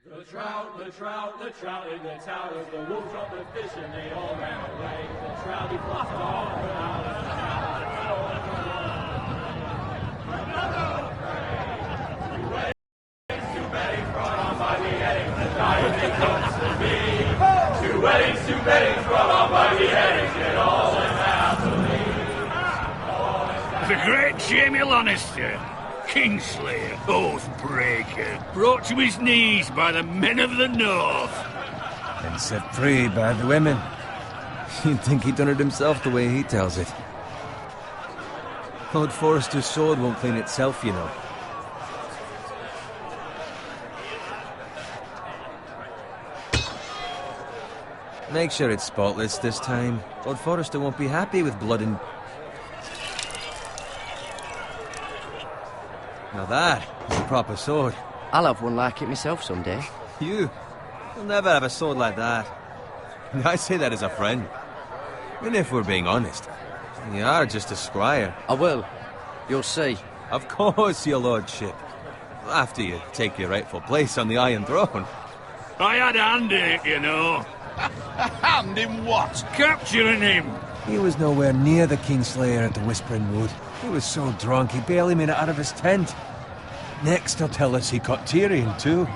The trout in the towers, the wolves dropped the fish and they all ran away. The trout, he flopped all around. Two weddings brought on by beheadings, the diamond comes to me. Two weddings brought on by beheadings, it all went happily. The great Jamie Lannister, Kingslayer, Oathbreaker, brought to his knees by the men of the North. And set free by the women. You'd think he'd done it himself the way he tells it. Lord Forrester's sword won't clean itself, you know. Make sure it's spotless this time. Lord Forrester won't be happy with blood and... Now that is a proper sword. I'll have one like it myself someday. You'll never have a sword like that. I say that as a friend. And if we're being honest, you are just a squire. I will. You'll see. Of course, your lordship. After you take your rightful place on the Iron Throne. I had a hand in it, you know. A hand in what? Capturing him. He was nowhere near the Kingslayer at the Whispering Wood. He was so drunk he barely made it out of his tent. Next he'll tell us he caught Tyrion too.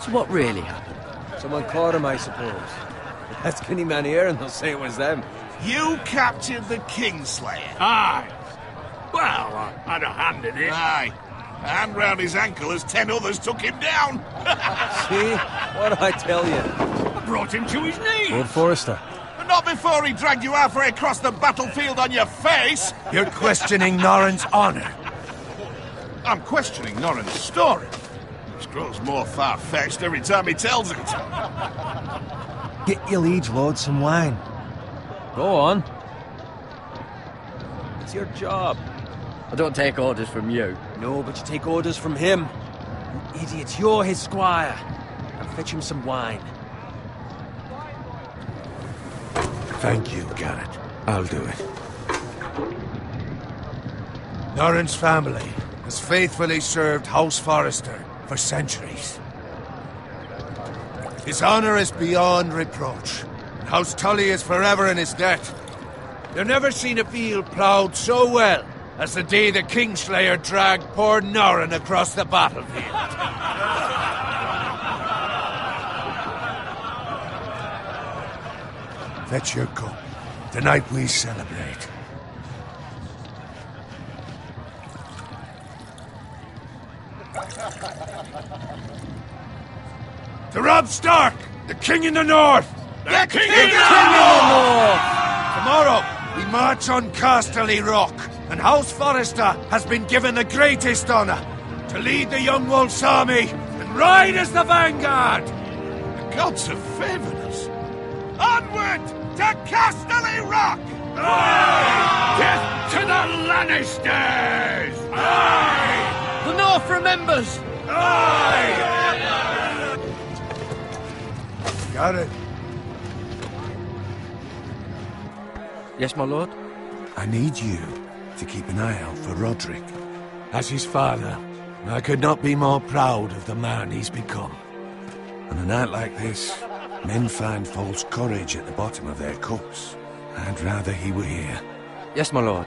So what really happened? Someone caught him, I suppose. Ask any man here and they'll say it was them. You captured the Kingslayer? Aye. Well, I had a hand in it. Aye. A hand round his ankle as 10 others took him down. See? What did I tell you? I brought him to his knees. Lord Forrester. But not before he dragged you halfway across the battlefield on your face. You're questioning Norrin's honor. I'm questioning Norrin's story. Which grows more far-fetched every time he tells it. Get your liege lord some wine. Go on. It's your job. I don't take orders from you. No, but you take orders from him. You idiot, you're his squire. Now fetch him some wine. Thank you, Garrett. I'll do it. Norrin's family has faithfully served House Forrester for centuries. His honor is beyond reproach, and House Tully is forever in his debt. You've never seen a field ploughed so well as the day the Kingslayer dragged poor Norrin across the battlefield. Fetch your cup. Tonight we celebrate. To Robb Stark, the King in the North! The King in the North! Tomorrow, we march on Casterly Rock, and House Forrester has been given the greatest honor to lead the Young Wolf's army and ride as the vanguard! The gods have favored us. Onward to Casterly Rock! Aye! Death to the Lannisters! Aye! The North remembers! Aye! Got it. Yes, my lord? I need you to keep an eye out for Roderick. As his father, I could not be more proud of the man he's become. On a night like this, men find false courage at the bottom of their cups. I'd rather he were here. Yes, my lord.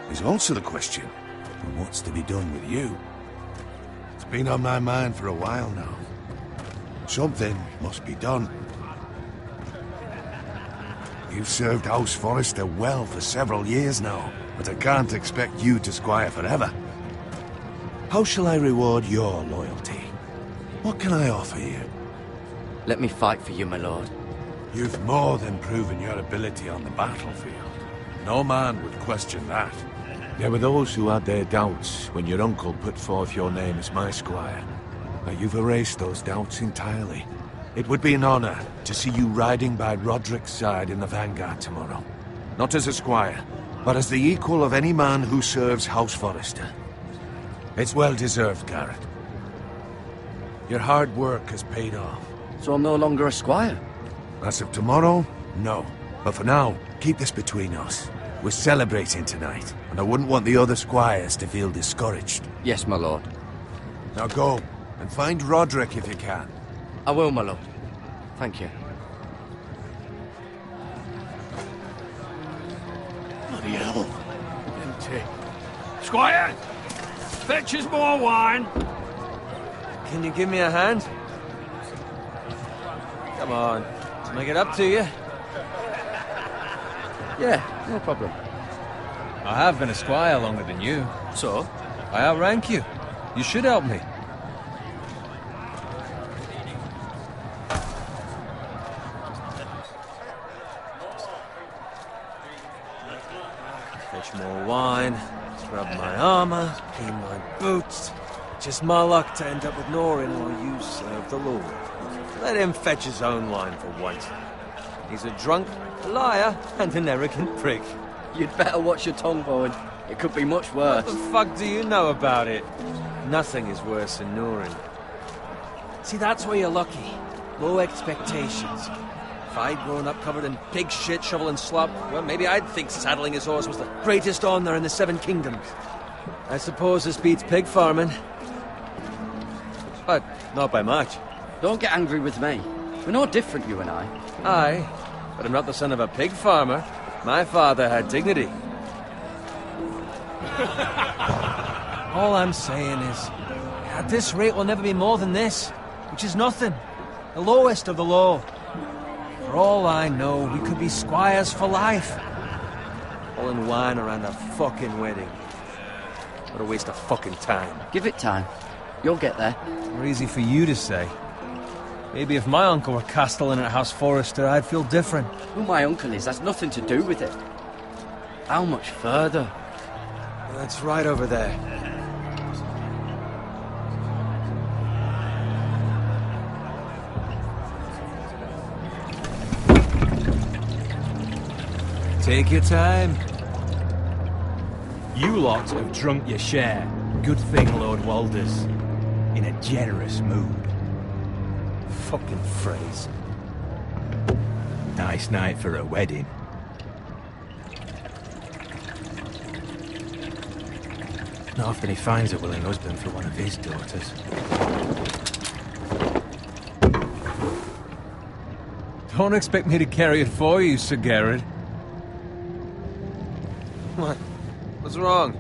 There's also the question of what's to be done with you. It's been on my mind for a while now. Something must be done. You've served House Forrester well for several years now, but I can't expect you to squire forever. How shall I reward your loyalty? What can I offer you? Let me fight for you, my lord. You've more than proven your ability on the battlefield. No man would question that. There were those who had their doubts when your uncle put forth your name as my squire. But you've erased those doubts entirely. It would be an honor to see you riding by Roderick's side in the vanguard tomorrow. Not as a squire, but as the equal of any man who serves House Forrester. It's well deserved, Garrett. Your hard work has paid off. So I'm no longer a squire? As of tomorrow, no. But for now, keep this between us. We're celebrating tonight, and I wouldn't want the other squires to feel discouraged. Yes, my lord. Now go, and find Roderick if you can. I will, my lord. Thank you. Bloody hell. Empty. Squire! Fetch us more wine. Can you give me a hand? Come on. I'll make it up to you. Yeah, no problem. I have been a squire longer than you. So? I outrank you. You should help me. Fetch more wine, scrub my armor, clean my boots. Just my luck to end up with Norin while you serve the Lord. Let him fetch his own wine for once. He's a drunk, a liar, and an arrogant prick. You'd better watch your tongue, Bowen. It could be much worse. What the fuck do you know about it? Nothing is worse than Norin. See, that's where you're lucky. Low expectations. If I'd grown up covered in pig shit, shovel and slop, well, maybe I'd think saddling his horse was the greatest honour in the Seven Kingdoms. I suppose this beats pig farming. But not by much. Don't get angry with me. We're no different, you and I. Aye, but I'm not the son of a pig farmer. My father had dignity. All I'm saying is, at this rate we'll never be more than this, which is nothing. The lowest of the low. For all I know, we could be squires for life. All in wine around a fucking wedding. What a waste of fucking time. Give it time. You'll get there. More easy for you to say. Maybe if my uncle were castellan at House Forrester, I'd feel different. Who my uncle is, that's nothing to do with it. How much further? That's right over there. Take your time. You lot have drunk your share. Good thing Lord Walder's in a generous mood. Fucking phrase. Nice night for a wedding. Not often he finds a willing husband for one of his daughters. Don't expect me to carry it for you, Sir Garrett. What? What's wrong?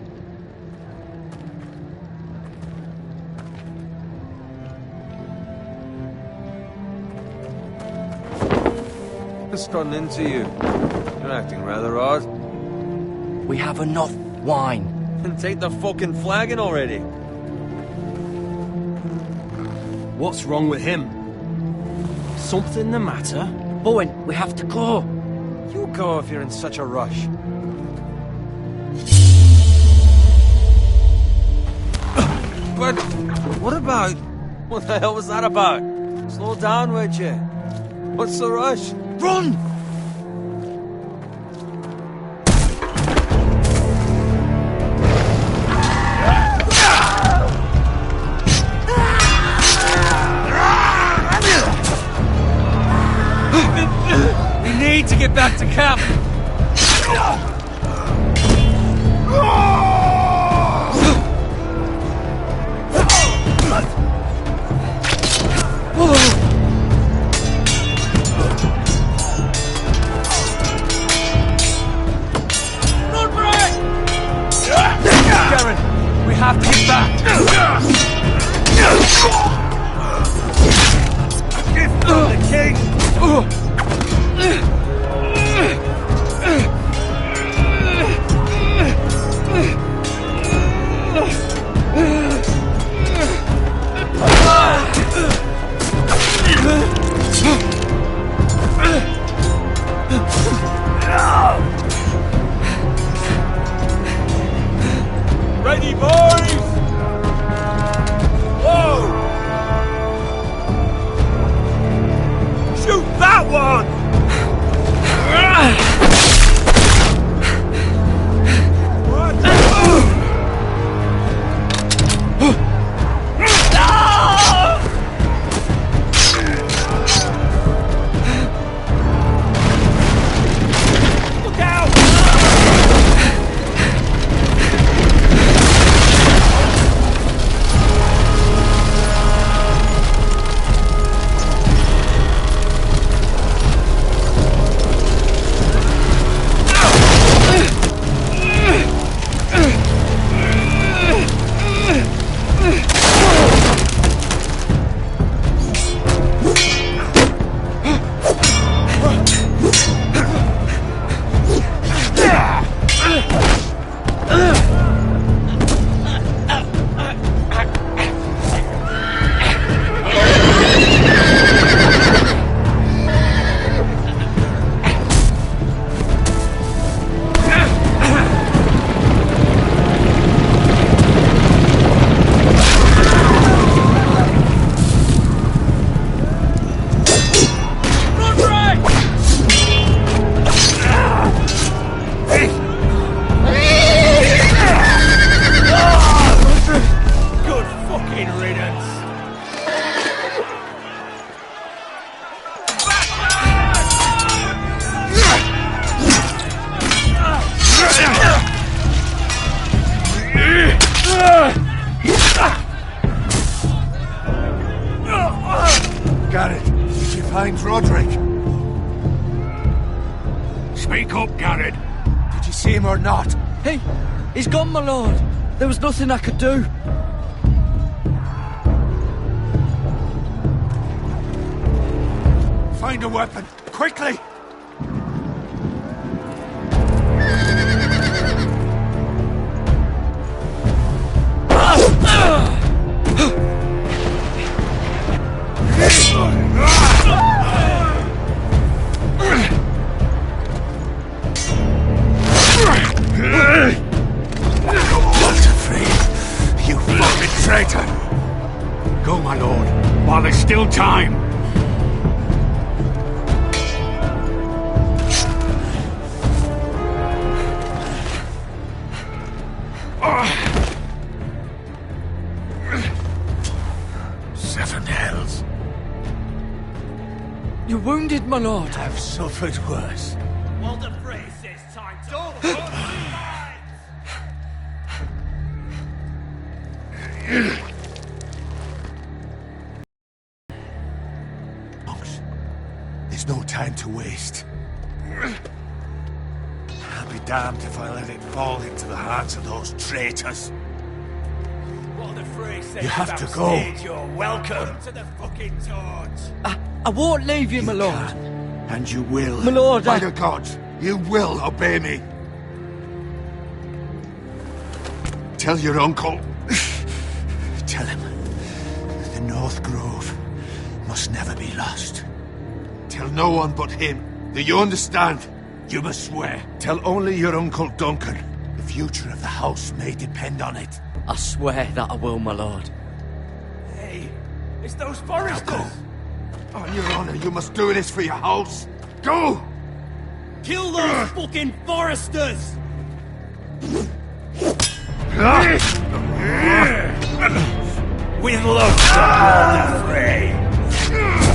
What's gotten into you? You're acting rather odd. We have enough wine. Then take the fucking flagon already. What's wrong with him? Something the matter? Bowen, we have to go. You go if you're in such a rush. But what about... What the hell was that about? Slow down, would you? What's the rush? Run! We need to get back to camp. We have to get back! Gift of the king! Ready, boys! Whoa! Shoot that one! Look out! find Roderick? Speak up, Garrett. Did you see him or not? He's gone, my lord. There was nothing I could do. Find a weapon, quickly! Go, my lord, while there's still time. Seven hells. You're wounded, my lord. I've suffered worse. Walter Frey says time to... Monks, there's no time to waste. I'll be damned if I let it fall into the hands of those traitors. Walter Frey says You have to go. You're welcome to the fucking torch. I won't leave you, my lord. And you will. My lord, By the gods, you will obey me. Tell your uncle. Tell him the North Grove must never be lost. Tell no one but him. Do you understand? You must swear. Tell only your Uncle Duncan. The future of the house may depend on it. I swear that I will, my lord. Hey, it's those Now foresters. go. On your honor, you must do this for your house. Go! Kill those fucking foresters. With love from Walter Frey.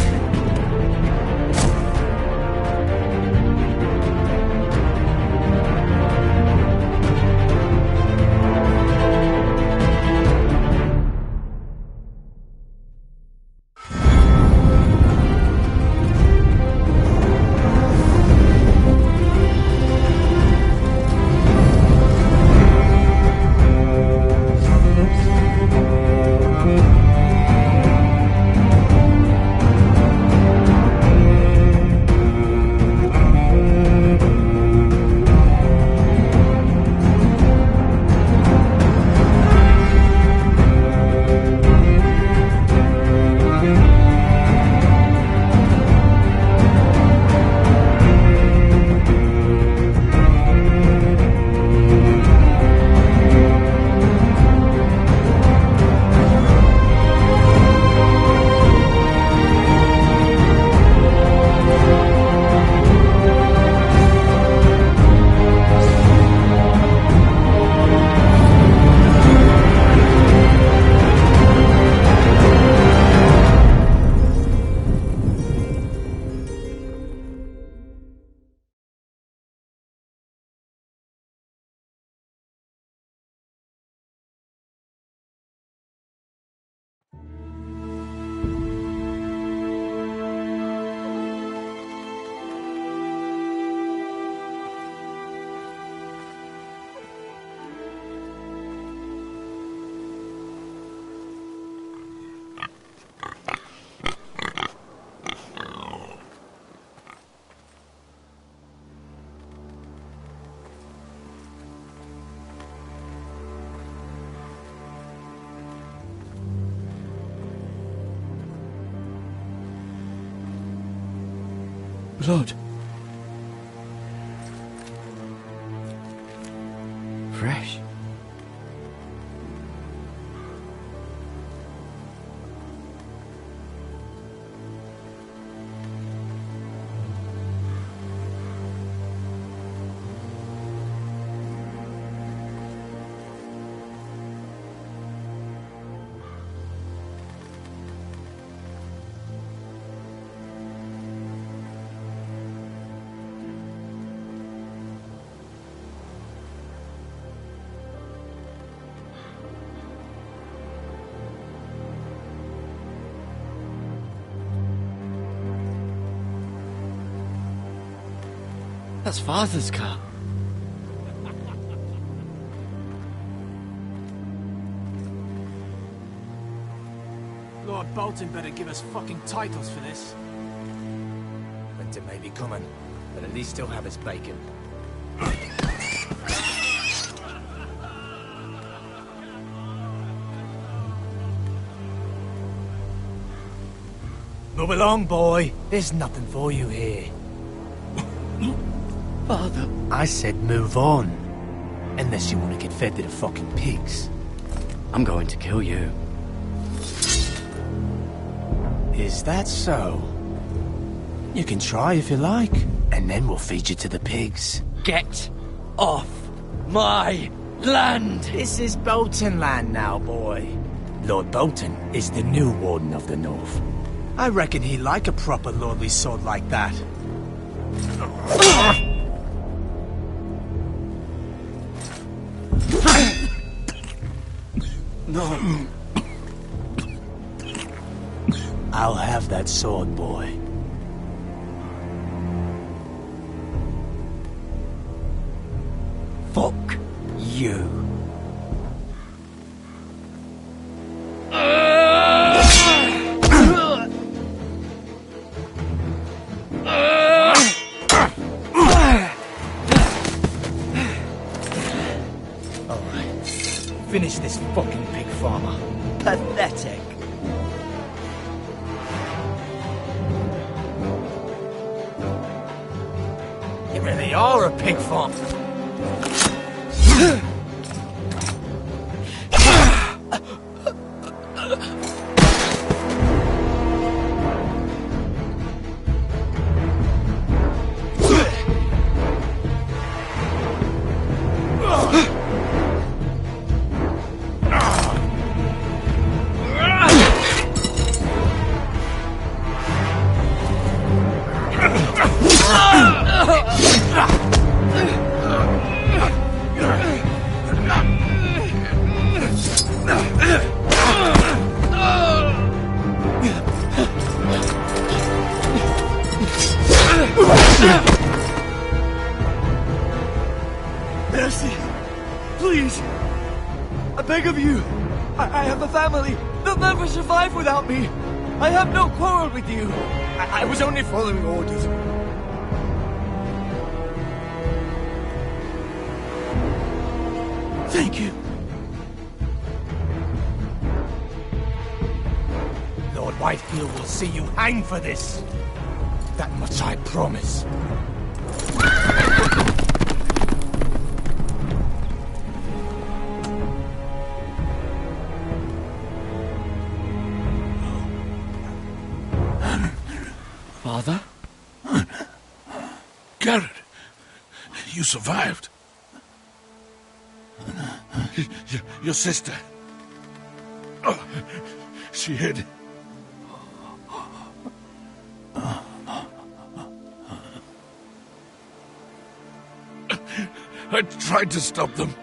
Lord. Fresh. That's Father's car. Lord Bolton better give us fucking titles for this. Winter may be coming, but at least he'll have his bacon. Move along, boy. There's nothing for you here. Father. I said move on. Unless you want to get fed to the fucking pigs. I'm going to kill you. Is that so? You can try if you like, and then we'll feed you to the pigs. Get off my land! This is Bolton land now, boy. Lord Bolton is the new Warden of the North. I reckon he'd like a proper lordly sword like that. No. I'll have that sword, boy. Fuck you. Finish this fucking pig farmer. Pathetic. You really are a pig farmer. Mercy! Please! I beg of you! I have a family! They'll never survive without me! I have no quarrel with you! I was only following orders. Thank you. Lord Whitefield will see you hang for this. That much I promise. Father? Garrett, you survived. Your sister. Oh, she hid. I tried to stop them.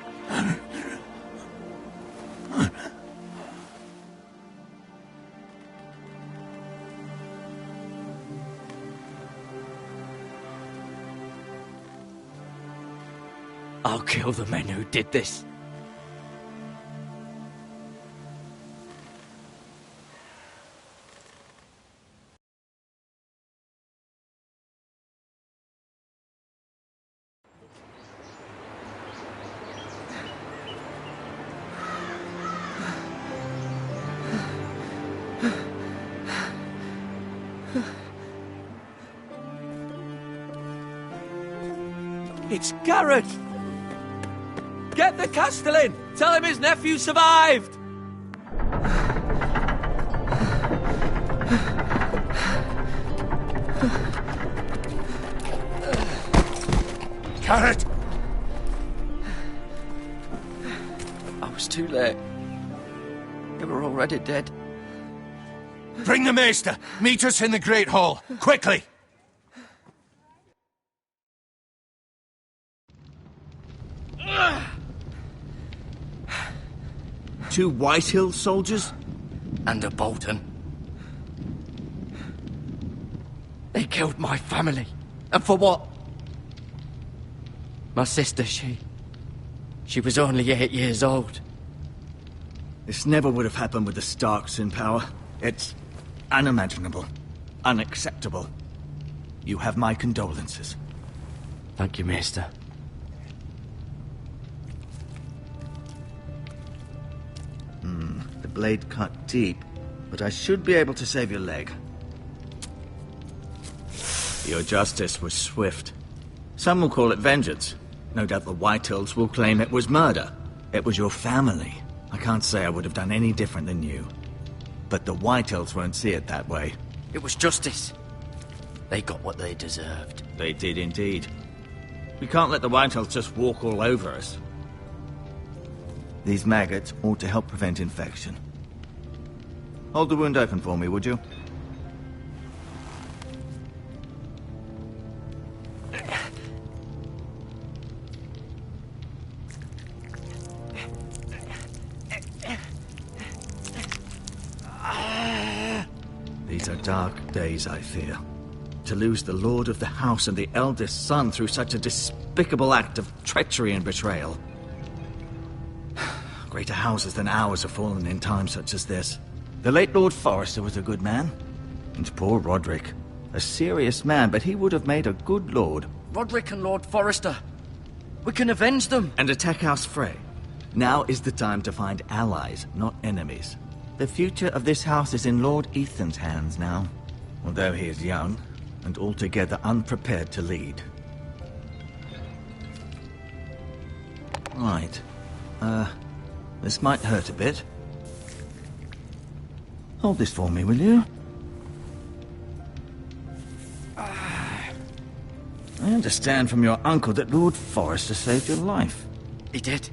I'll kill the men who did this. It's Garrett! Get the Castellan! Tell him his nephew survived! Garrett! I was too late. They were already dead. Bring the maester! Meet us in the Great Hall! Quickly! Two Whitehill soldiers? And a Bolton. They killed my family. And for what? My sister, she was only 8 years old. This never would have happened with the Starks in power. It's unimaginable. Unacceptable. You have my condolences. Thank you, Maester. The blade cut deep, but I should be able to save your leg. Your justice was swift. Some will call it vengeance. No doubt the Whitehills will claim it was murder. It was your family. I can't say I would have done any different than you. But the Whitehills won't see it that way. It was justice. They got what they deserved. They did indeed. We can't let the Whitehills just walk all over us. These maggots ought to help prevent infection. Hold the wound open for me, would you? These are dark days, I fear. To lose the lord of the house and the eldest son through such a despicable act of treachery and betrayal. Greater houses than ours have fallen in times such as this. The late Lord Forrester was a good man. And poor Roderick. A serious man, but he would have made a good lord. Roderick and Lord Forrester. We can avenge them. And attack House Frey. Now is the time to find allies, not enemies. The future of this house is in Lord Ethan's hands now. Although he is young, and altogether unprepared to lead. Right. This might hurt a bit. Hold this for me, will you? I understand from your uncle that Lord Forrester saved your life. He did.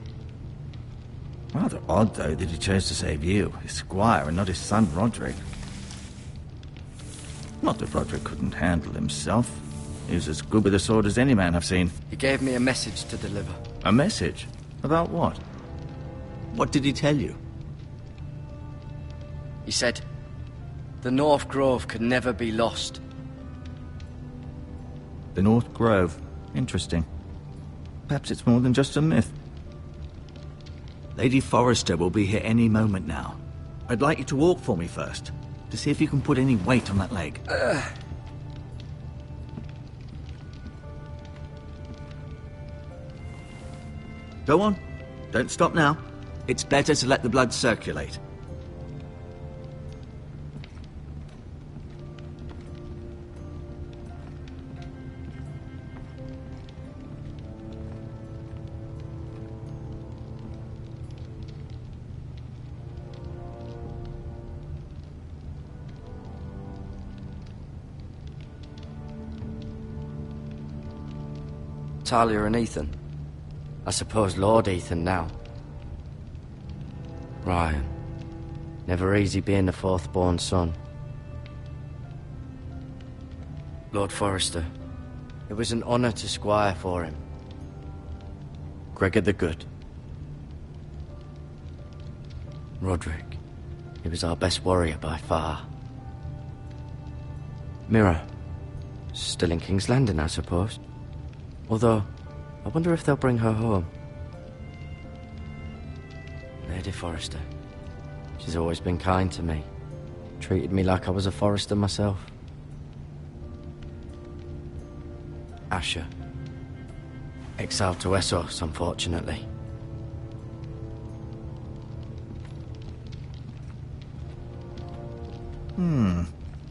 Rather odd, though, that he chose to save you, his squire, and not his son Roderick. Not that Roderick couldn't handle himself. He was as good with a sword as any man I've seen. He gave me a message to deliver. A message? About what? What did he tell you? He said, the North Grove could never be lost. The North Grove. Interesting. Perhaps it's more than just a myth. Lady Forrester will be here any moment now. I'd like you to walk for me first, to see if you can put any weight on that leg. Go on. Don't stop now. It's better to let the blood circulate. Talia and Ethan. I suppose Lord Ethan now. Ryan. Never easy being the fourth-born son. Lord Forrester. It was an honour to squire for him. Gregor the Good. Roderick. He was our best warrior by far. Mira. Still in King's Landing, I suppose. Although, I wonder if they'll bring her home. Lady Forrester. She's always been kind to me. Treated me like I was a Forrester myself. Asher. Exiled to Essos, unfortunately.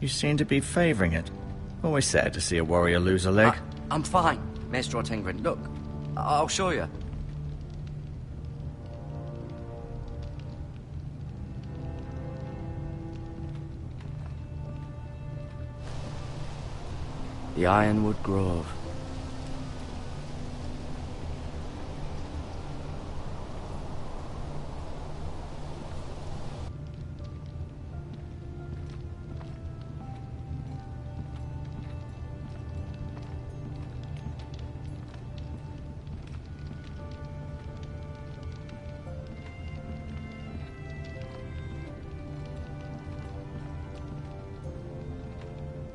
You seem to be favouring it. Always sad to see a warrior lose a leg. I'm fine, Maester Ortengrin. Look, I'll show you. The Ironwood Grove.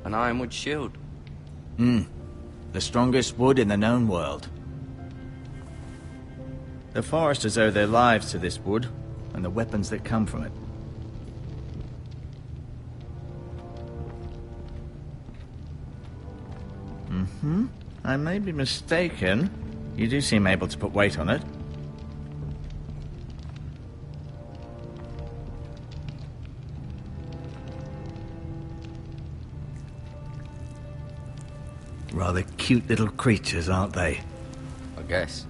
An ironwood shield. The strongest wood in the known world. The foresters owe their lives to this wood, and the weapons that come from it. I may be mistaken. You do seem able to put weight on it. Rather cute little creatures, aren't they? I guess.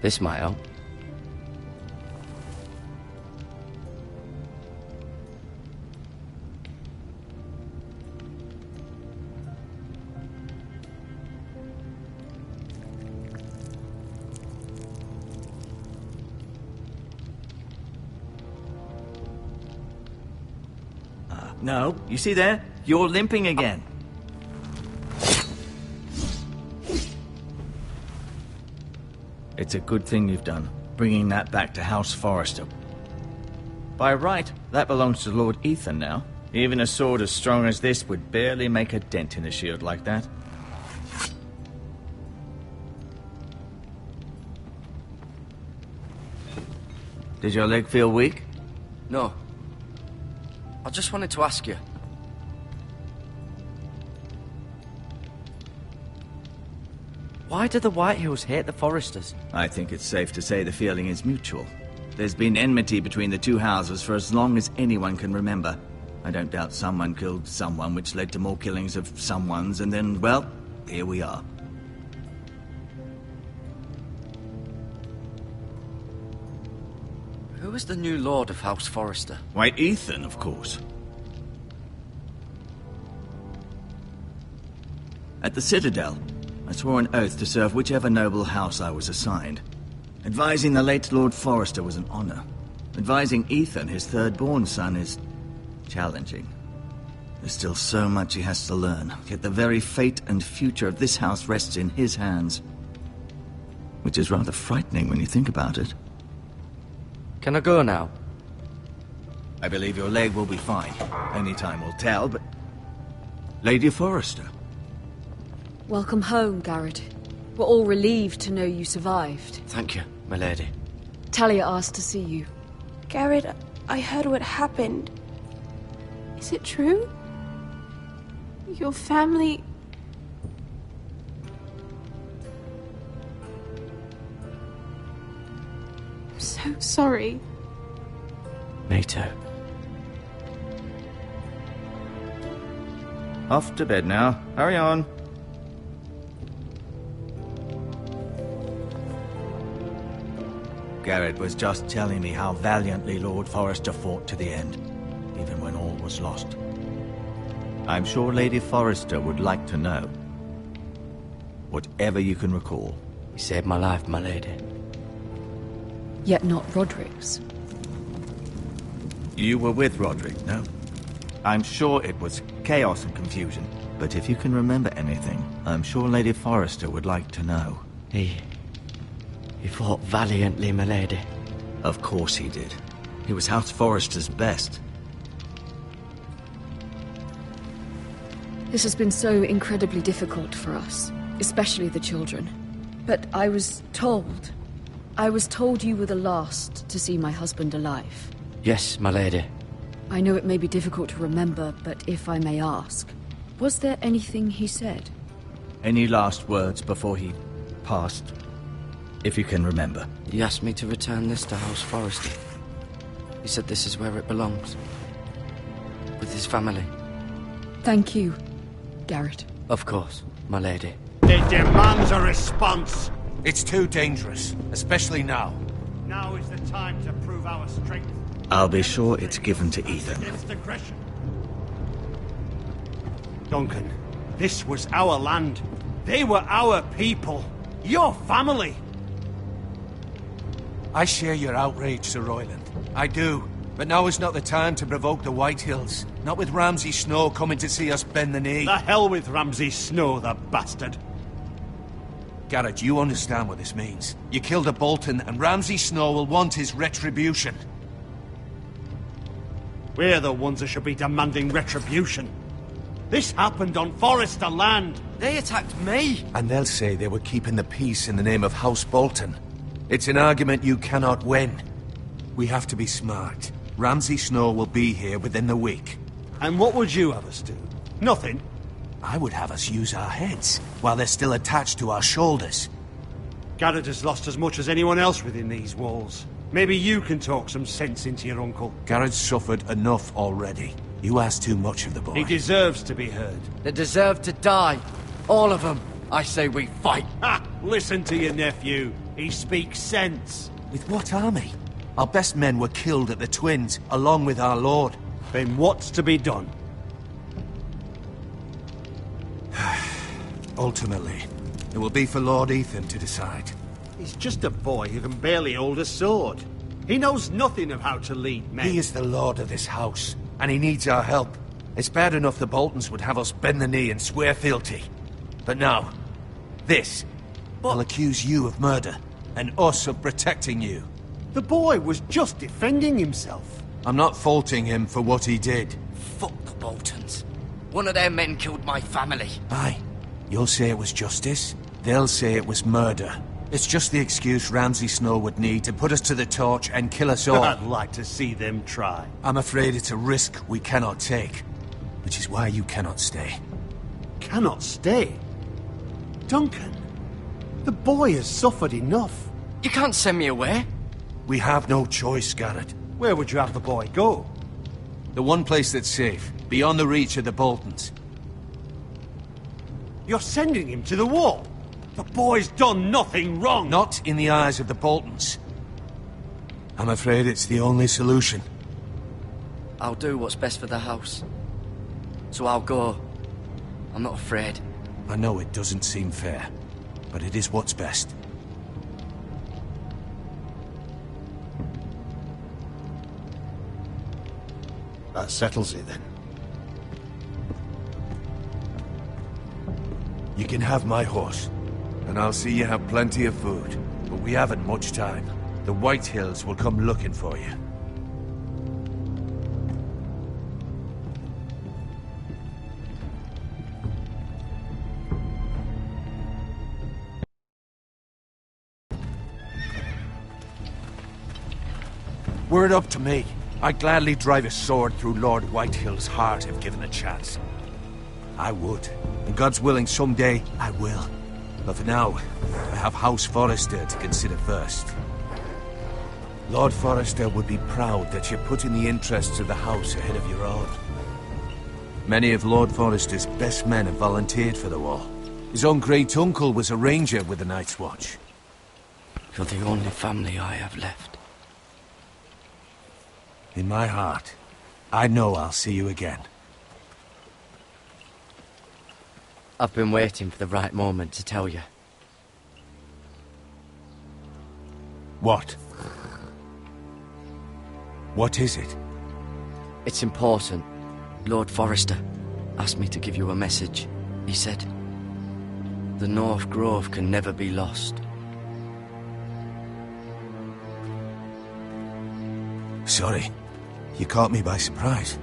This might help. No, you see there? You're limping again. It's a good thing you've done, bringing that back to House Forrester. By right, that belongs to Lord Ethan now. Even a sword as strong as this would barely make a dent in a shield like that. Did your leg feel weak? No. I just wanted to ask you. Why do the Whitehills hate the Forresters? I think it's safe to say the feeling is mutual. There's been enmity between the two houses for as long as anyone can remember. I don't doubt someone killed someone, which led to more killings of someones, and then, well, here we are. Who is the new Lord of House Forrester? Why, Ethan, of course. At the Citadel, I swore an oath to serve whichever noble house I was assigned. Advising the late Lord Forrester was an honor. Advising Ethan, his third-born son, is challenging. There's still so much he has to learn, yet the very fate and future of this house rests in his hands. Which is rather frightening when you think about it. Can I go now? I believe your leg will be fine. Only time will tell, but... Lady Forrester. Welcome home, Garrett. We're all relieved to know you survived. Thank you, my lady. Talia asked to see you. Garrett, I heard what happened. Is it true? Your family... I'm so sorry. Me too. Off to bed now. Hurry on. Garrett was just telling me how valiantly Lord Forrester fought to the end, even when all was lost. I'm sure Lady Forrester would like to know. Whatever you can recall. You saved my life, my lady. Yet not Roderick's. You were with Roderick, no? I'm sure it was chaos and confusion, but if you can remember anything, I'm sure Lady Forrester would like to know. He fought valiantly, my lady. Of course he did. He was House Forrester's best. This has been so incredibly difficult for us, especially the children. But I was told you were the last to see my husband alive. Yes, my lady. I know it may be difficult to remember, but if I may ask, was there anything he said? Any last words before he passed? If you can remember. He asked me to return this to House Forrester. He said this is where it belongs. With his family. Thank you, Garrett. Of course, my lady. It demands a response. It's too dangerous, especially now. Now is the time to prove our strength. I'll be sure it's given to Ethan. Against aggression. Duncan, this was our land. They were our people. Your family. I share your outrage, Sir Royland. I do. But now is not the time to provoke the Whitehills. Not with Ramsay Snow coming to see us bend the knee. The hell with Ramsay Snow, the bastard. Garrett, you understand what this means. You killed a Bolton, and Ramsay Snow will want his retribution. We're the ones that should be demanding retribution. This happened on Forester land. They attacked me. And they'll say they were keeping the peace in the name of House Bolton. It's an argument you cannot win. We have to be smart. Ramsay Snow will be here within the week. And what would you have us do? Nothing. I would have us use our heads, while they're still attached to our shoulders. Garrett has lost as much as anyone else within these walls. Maybe you can talk some sense into your uncle. Garrett's suffered enough already. You ask too much of the boy. He deserves to be heard. They deserve to die. All of them. I say we fight. Ha! Listen to your nephew. He speaks sense. With what army? Our best men were killed at the Twins, along with our lord. Then what's to be done? Ultimately, it will be for Lord Ethan to decide. He's just a boy who can barely hold a sword. He knows nothing of how to lead men. He is the lord of this house, and he needs our help. It's bad enough the Boltons would have us bend the knee and swear fealty. But now, this. They'll accuse you of murder, and us of protecting you. The boy was just defending himself. I'm not faulting him for what he did. Fuck the Boltons. One of their men killed my family. Aye. You'll say it was justice. They'll say it was murder. It's just the excuse Ramsay Snow would need to put us to the torch and kill us all. I'd like to see them try. I'm afraid it's a risk we cannot take. Which is why you cannot stay. Cannot stay? Duncan, the boy has suffered enough. You can't send me away. We have no choice, Garrett. Where would you have the boy go? The one place that's safe, beyond the reach of the Boltons. You're sending him to the wall? The boy's done nothing wrong! Not in the eyes of the Boltons. I'm afraid it's the only solution. I'll do what's best for the house. So I'll go. I'm not afraid. I know it doesn't seem fair, but it is what's best. That settles it, then. You can have my horse, and I'll see you have plenty of food. But we haven't much time. The Whitehills will come looking for you. Were it up to me, I'd gladly drive a sword through Lord Whitehill's heart if given a chance. I would. And God's willing, someday I will. But for now, I have House Forester to consider first. Lord Forester would be proud that you're putting the interests of the house ahead of your own. Many of Lord Forester's best men have volunteered for the war. His own great-uncle was a ranger with the Night's Watch. You're the only family I have left. In my heart, I know I'll see you again. I've been waiting for the right moment to tell you. What? What is it? It's important. Lord Forester asked me to give you a message. He said, the North Grove can never be lost. Sorry. You caught me by surprise.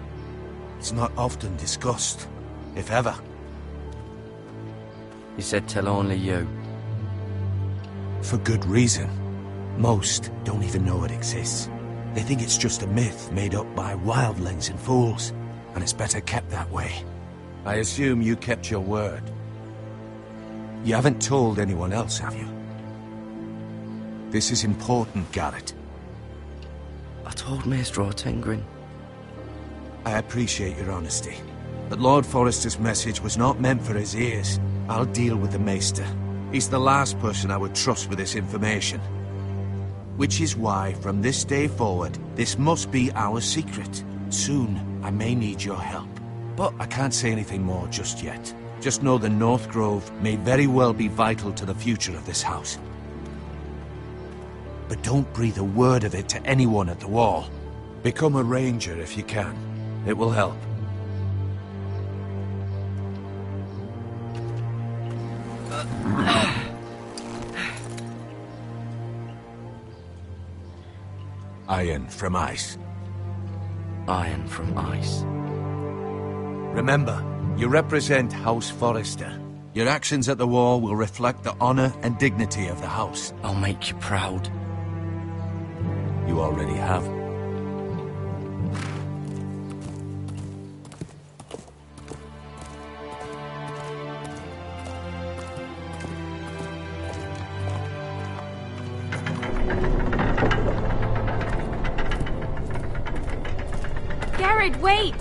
It's not often discussed, if ever. He said tell only you. For good reason. Most don't even know it exists. They think it's just a myth made up by wildlings and fools, and it's better kept that way. I assume you kept your word. You haven't told anyone else, have you? This is important, Garrett. I told Maester Ortengrin. I appreciate your honesty. But Lord Forester's message was not meant for his ears. I'll deal with the Maester. He's the last person I would trust with this information. Which is why, from this day forward, this must be our secret. Soon, I may need your help. But I can't say anything more just yet. Just know the North Grove may very well be vital to the future of this house. But don't breathe a word of it to anyone at the wall. Become a ranger if you can. It will help. Iron from ice. Iron from ice. Remember, you represent House Forrester. Your actions at the war will reflect the honor and dignity of the house. I'll make you proud. You already have. Garrett, wait!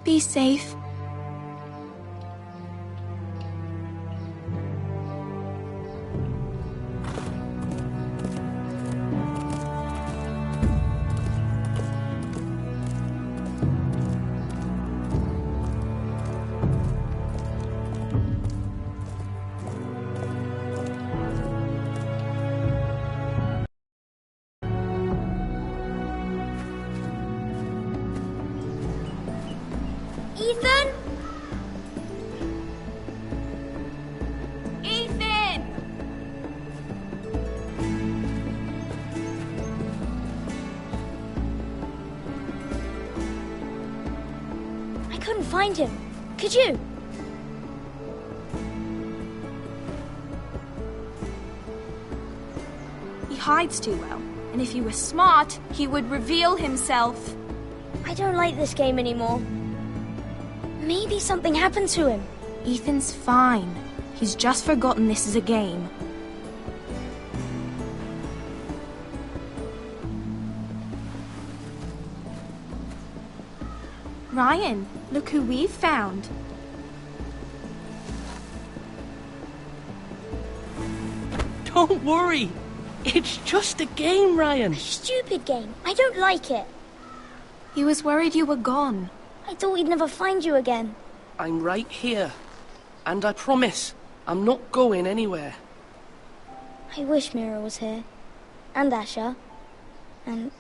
Be safe. Ethan? Ethan! I couldn't find him. Could you? He hides too well, and if he were smart, he would reveal himself. I don't like this game anymore. Maybe something happened to him. Ethan's fine. He's just forgotten this is a game. Ryan, look who we've found. Don't worry. It's just a game, Ryan. A stupid game. I don't like it. He was worried you were gone. I thought we'd never find you again. I'm right here. And I promise, I'm not going anywhere. I wish Mira was here. And Asher. And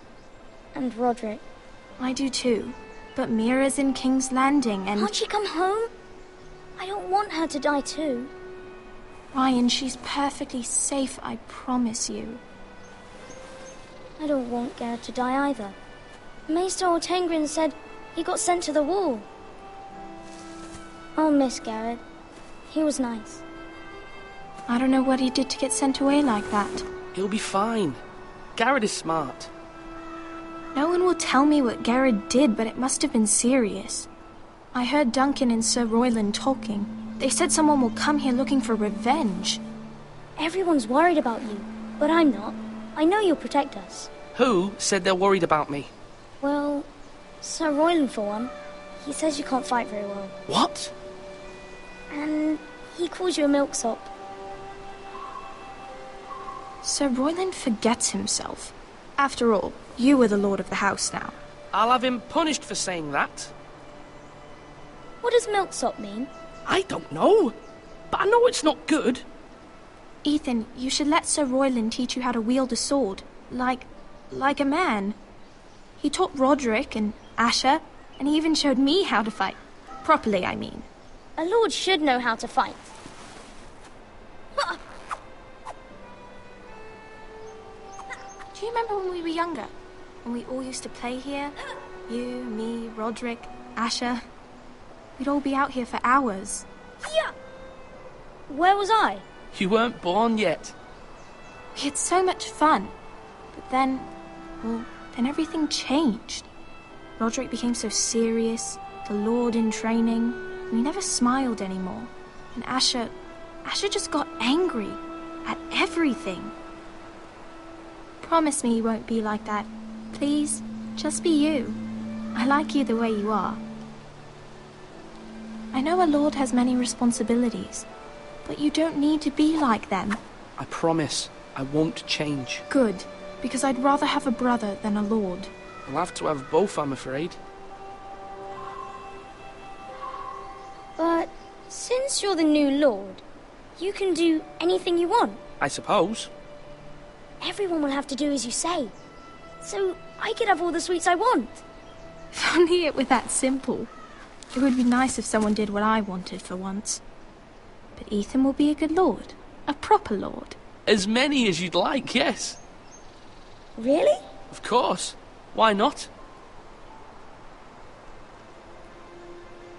Roderick. I do too. But Mira's in King's Landing and... Can't she come home? I don't want her to die too. Ryan, she's perfectly safe, I promise you. I don't want Garrett to die either. Maester Ortengrin said he got sent to the wall. I'll miss Garrett. He was nice. I don't know what he did to get sent away like that. He'll be fine. Garrett is smart. No one will tell me what Garrett did, but it must have been serious. I heard Duncan and Sir Royland talking. They said someone will come here looking for revenge. Everyone's worried about you, but I'm not. I know you'll protect us. Who said they're worried about me? Well, Sir Royland for one. He says you can't fight very well. What? And he calls you a milksop. Sir Royland forgets himself. After all, you are the lord of the house now. I'll have him punished for saying that. What does milksop mean? I don't know, but I know it's not good. Ethan, you should let Sir Royland teach you how to wield a sword, like a man. He taught Roderick and Asher, and he even showed me how to fight. Properly, I mean. A lord should know how to fight. Do you remember when we were younger? When we all used to play here? You, me, Roderick, Asher. We'd all be out here for hours. Yeah. Where was I? You weren't born yet. We had so much fun. But then everything changed. Roderick became so serious, the Lord in training, and he never smiled anymore. And Asher just got angry at everything. Promise me you won't be like that. Please, just be you. I like you the way you are. I know a lord has many responsibilities, but you don't need to be like them. I promise, I won't change. Good, because I'd rather have a brother than a lord. I'll have to have both, I'm afraid. since you're the new lord, you can do anything you want. I suppose. Everyone will have to do as you say. So I could have all the sweets I want. If only it were that simple. It would be nice if someone did what I wanted for once. But Ethan will be a good lord. A proper lord. As many as you'd like, yes. Really? Of course. Why not?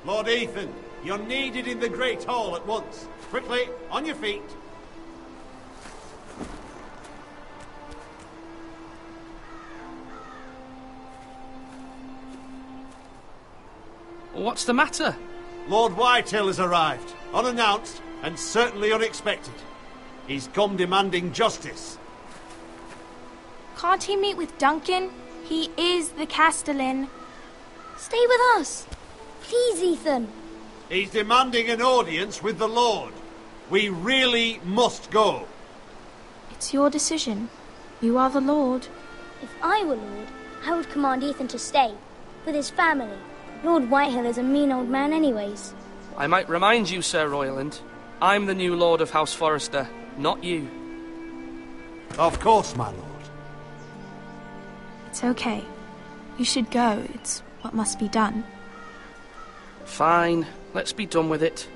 Lord Ethan, you're needed in the Great Hall at once. Quickly, on your feet. What's the matter? Lord Whitehill has arrived, unannounced and certainly unexpected. He's come demanding justice. Can't he meet with Duncan? He is the Castellan. Stay with us. Please, Ethan. He's demanding an audience with the Lord. We really must go. It's your decision. You are the Lord. If I were Lord, I would command Ethan to stay, with his family. Lord Whitehill is a mean old man anyways. I might remind you, Sir Royland, I'm the new Lord of House Forrester, not you. Of course, my lord. It's okay. You should go. It's what must be done. Fine, let's be done with it.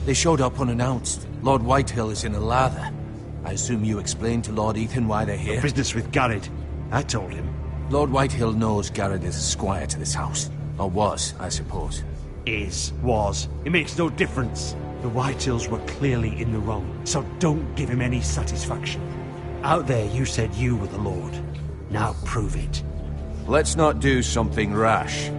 They showed up unannounced. Lord Whitehill is in a lather. I assume you explained to Lord Ethan why they're here? Business with Garrett. I told him. Lord Whitehill knows Garrett is a squire to this house. Or was, I suppose. Was. It makes no difference. The Whitehills were clearly in the wrong, so don't give him any satisfaction. Out there you said you were the Lord. Now prove it. Let's not do something rash.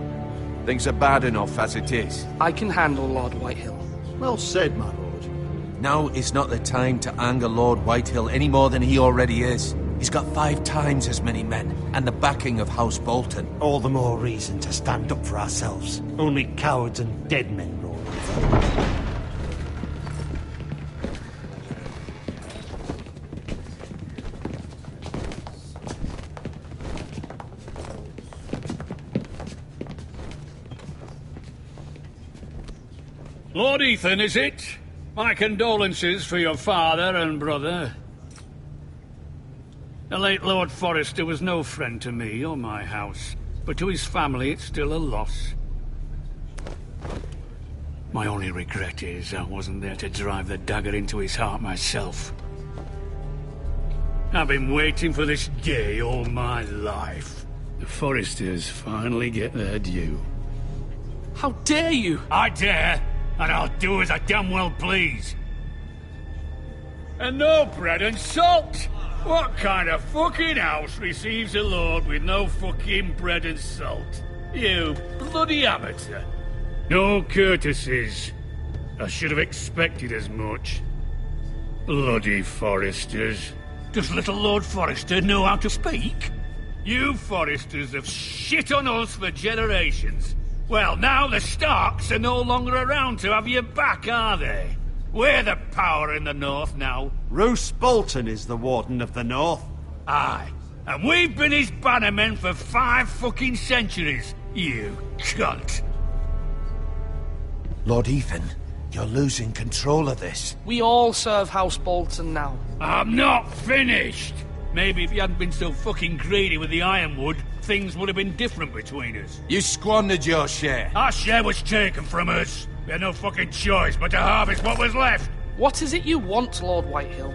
Things are bad enough as it is. I can handle Lord Whitehill. Well said, my lord. Now is not the time to anger Lord Whitehill any more than he already is. He's got 5 times as many men, and the backing of House Bolton. All the more reason to stand up for ourselves. Only cowards and dead men roll over. Lord Ethan, is it? My condolences for your father and brother. The late Lord Forrester was no friend to me or my house, but to his family it's still a loss. My only regret is I wasn't there to drive the dagger into his heart myself. I've been waiting for this day all my life. The Forresters finally get their due. How dare you! I dare! And I'll do as I damn well please. And no bread and salt! What kind of fucking house receives a lord with no fucking bread and salt? You bloody amateur. No courtesies. I should have expected as much. Bloody Forresters. Does little Lord Forrester know how to speak? You Forresters have shit on us for generations. Well, now the Starks are no longer around to have you back, are they? We're the power in the north now. Roose Bolton is the Warden of the North. Aye. And we've been his bannermen for 5 fucking centuries, you cunt. Lord Ethan, you're losing control of this. We all serve House Bolton now. I'm not finished! Maybe if you hadn't been so fucking greedy with the ironwood, things would have been different between us. You squandered your share. Our share was taken from us. We had no fucking choice but to harvest what was left. What is it you want, Lord Whitehill?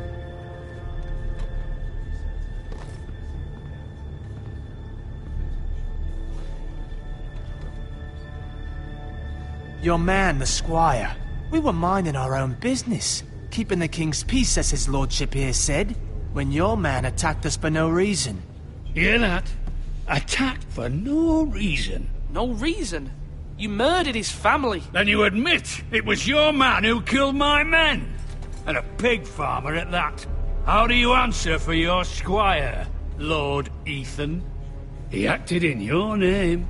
Your man, the squire. We were minding our own business, keeping the king's peace, as his lordship here said, when your man attacked us for no reason. Hear that? Attacked for no reason. No reason? You murdered his family. Then you admit it was your man who killed my men. and a pig farmer at that. How do you answer for your squire, Lord Ethan? He acted in your name.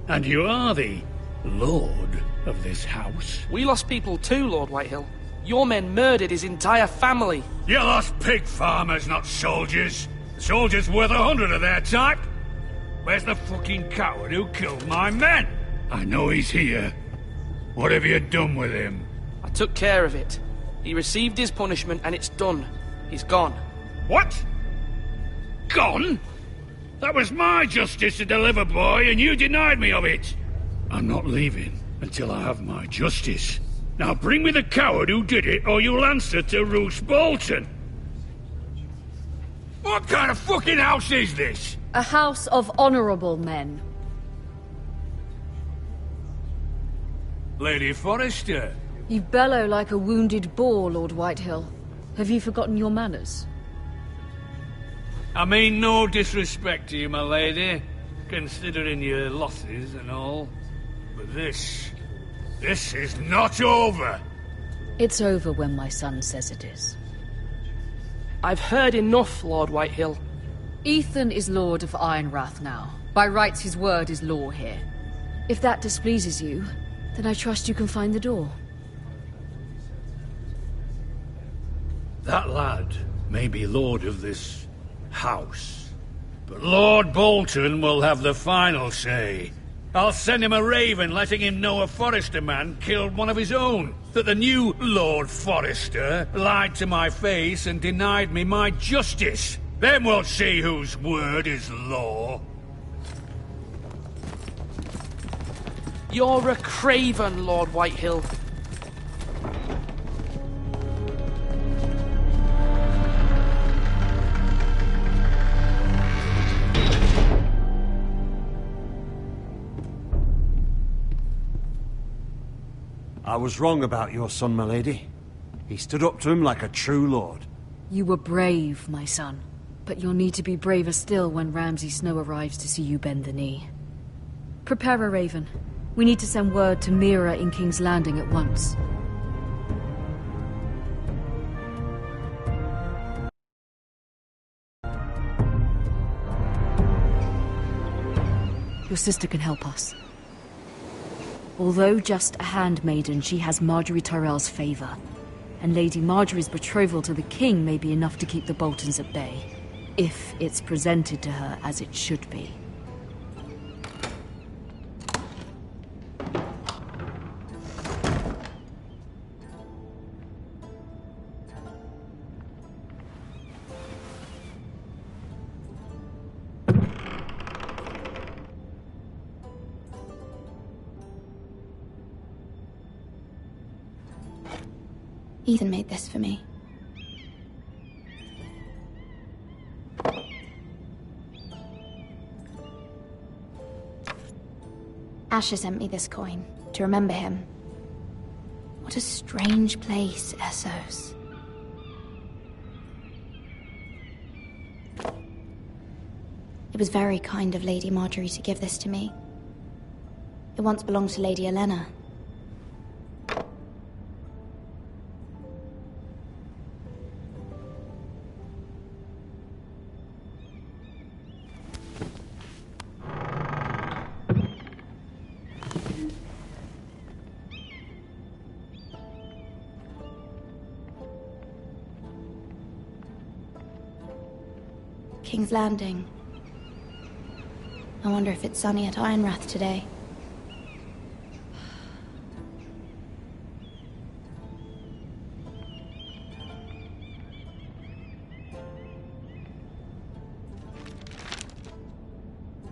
And you are the lord of this house. We lost people too, Lord Whitehill. Your men murdered his entire family. You lost pig farmers, not soldiers. The soldiers worth 100 of their type. Where's the fucking coward who killed my men? I know he's here. What have you done with him? I took care of it. He received his punishment and it's done. He's gone. What? Gone? That was my justice to deliver, boy, and you denied me of it. I'm not leaving until I have my justice. Now bring me the coward who did it, or you'll answer to Roose Bolton. What kind of fucking house is this? A house of honourable men. Lady Forrester. You bellow like a wounded boar, Lord Whitehill. Have you forgotten your manners? I mean no disrespect to you, my lady, considering your losses and all. But this is not over. It's over when my son says it is. I've heard enough, Lord Whitehill. Ethan is Lord of Ironrath now. By rights, his word is law here. If that displeases you, then I trust you can find the door. That lad may be lord of this house, but Lord Bolton will have the final say. I'll send him a raven letting him know a Forrester man killed one of his own, that the new Lord Forrester lied to my face and denied me my justice. Then we'll see whose word is law. You're a craven, Lord Whitehill. I was wrong about your son, my lady. He stood up to him like a true lord. You were brave, my son. But you'll need to be braver still when Ramsay Snow arrives to see you bend the knee. Prepare a raven. We need to send word to Mira in King's Landing at once. Your sister can help us. Although just a handmaiden, she has Marjorie Tyrell's favour. And Lady Marjorie's betrothal to the king may be enough to keep the Boltons at bay. If it's presented to her as it should be. Ethan made this for me. Asher sent me this coin to remember him. What a strange place, Essos. It was very kind of Lady Marjorie to give this to me. It once belonged to Lady Elena. King's Landing. I wonder if it's sunny at Ironrath today.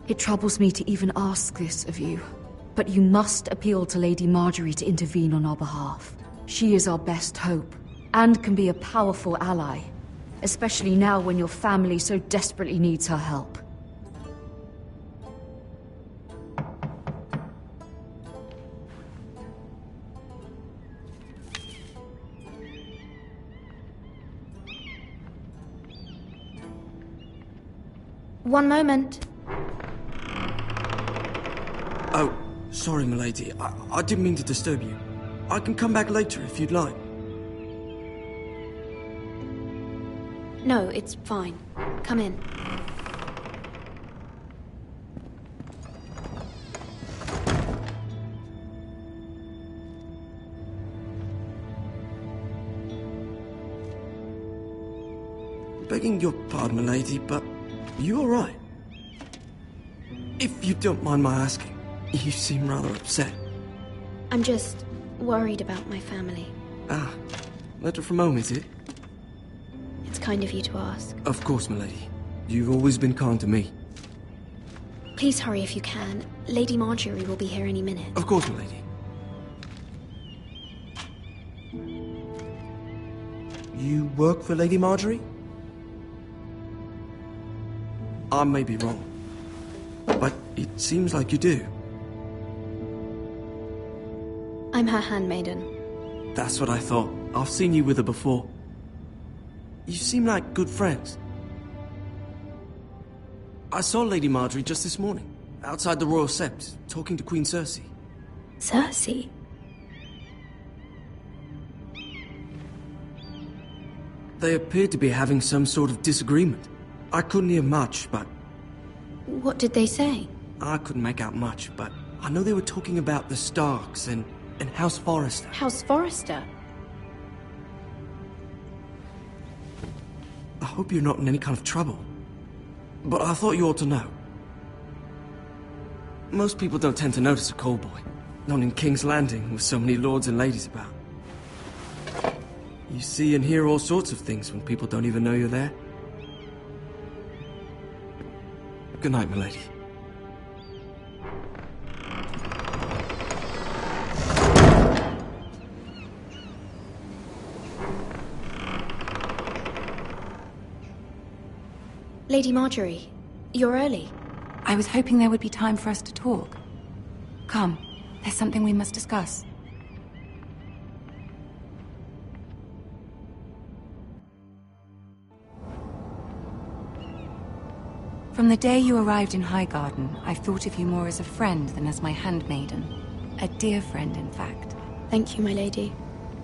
It troubles me to even ask this of you, but you must appeal to Lady Marjorie to intervene on our behalf. She is our best hope, and can be a powerful ally. Especially now when your family so desperately needs her help. One moment. Oh, sorry, milady. I didn't mean to disturb you. I can come back later if you'd like. No, it's fine. Come in. Begging your pardon, milady, but you all right? If you don't mind my asking, you seem rather upset. I'm just worried about my family. Ah, letter from home, is it? It's kind of you to ask. Of course, milady. You've always been kind to me. Please hurry if you can. Lady Marjorie will be here any minute. Of course, milady. You work for Lady Marjorie? I may be wrong, but it seems like you do. I'm her handmaiden. That's what I thought. I've seen you with her before. You seem like good friends. I saw Lady Marjorie just this morning, outside the Royal Sept, talking to Queen Cersei. Cersei? They appeared to be having some sort of disagreement. I couldn't hear much, but... What did they say? I couldn't make out much, but I know they were talking about the Starks and House Forrester. House Forrester? I hope you're not in any kind of trouble. But I thought you ought to know. Most people don't tend to notice a call boy. Not in King's Landing, with so many lords and ladies about. You see and hear all sorts of things when people don't even know you're there. Good night, milady. Lady Marjorie, you're early. I was hoping there would be time for us to talk. Come, there's something we must discuss. From the day you arrived in Highgarden, I've thought of you more as a friend than as my handmaiden. A dear friend, in fact. Thank you, my lady.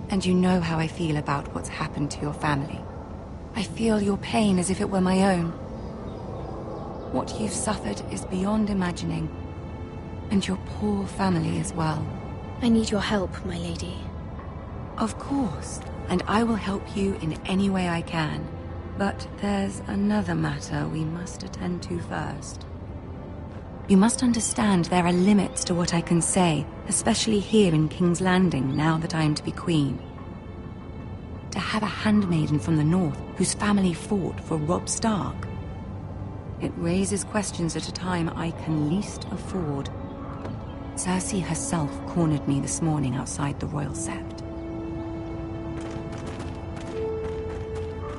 And you know how I feel about what's happened to your family. I feel your pain as if it were my own. What you've suffered is beyond imagining. And your poor family as well. I need your help, my lady. Of course, and I will help you in any way I can. But there's another matter we must attend to first. You must understand there are limits to what I can say, especially here in King's Landing, now that I am to be queen. To have a handmaiden from the north whose family fought for Robb Stark. It raises questions at a time I can least afford. Cersei herself cornered me this morning outside the Royal Sept.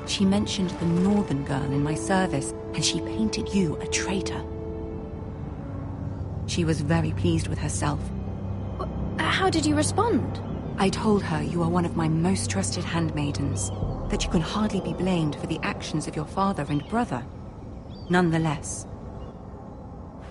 She mentioned the northern girl in my service, and she painted you a traitor. She was very pleased with herself. How did you respond? I told her you are one of my most trusted handmaidens, that you can hardly be blamed for the actions of your father and brother. Nonetheless,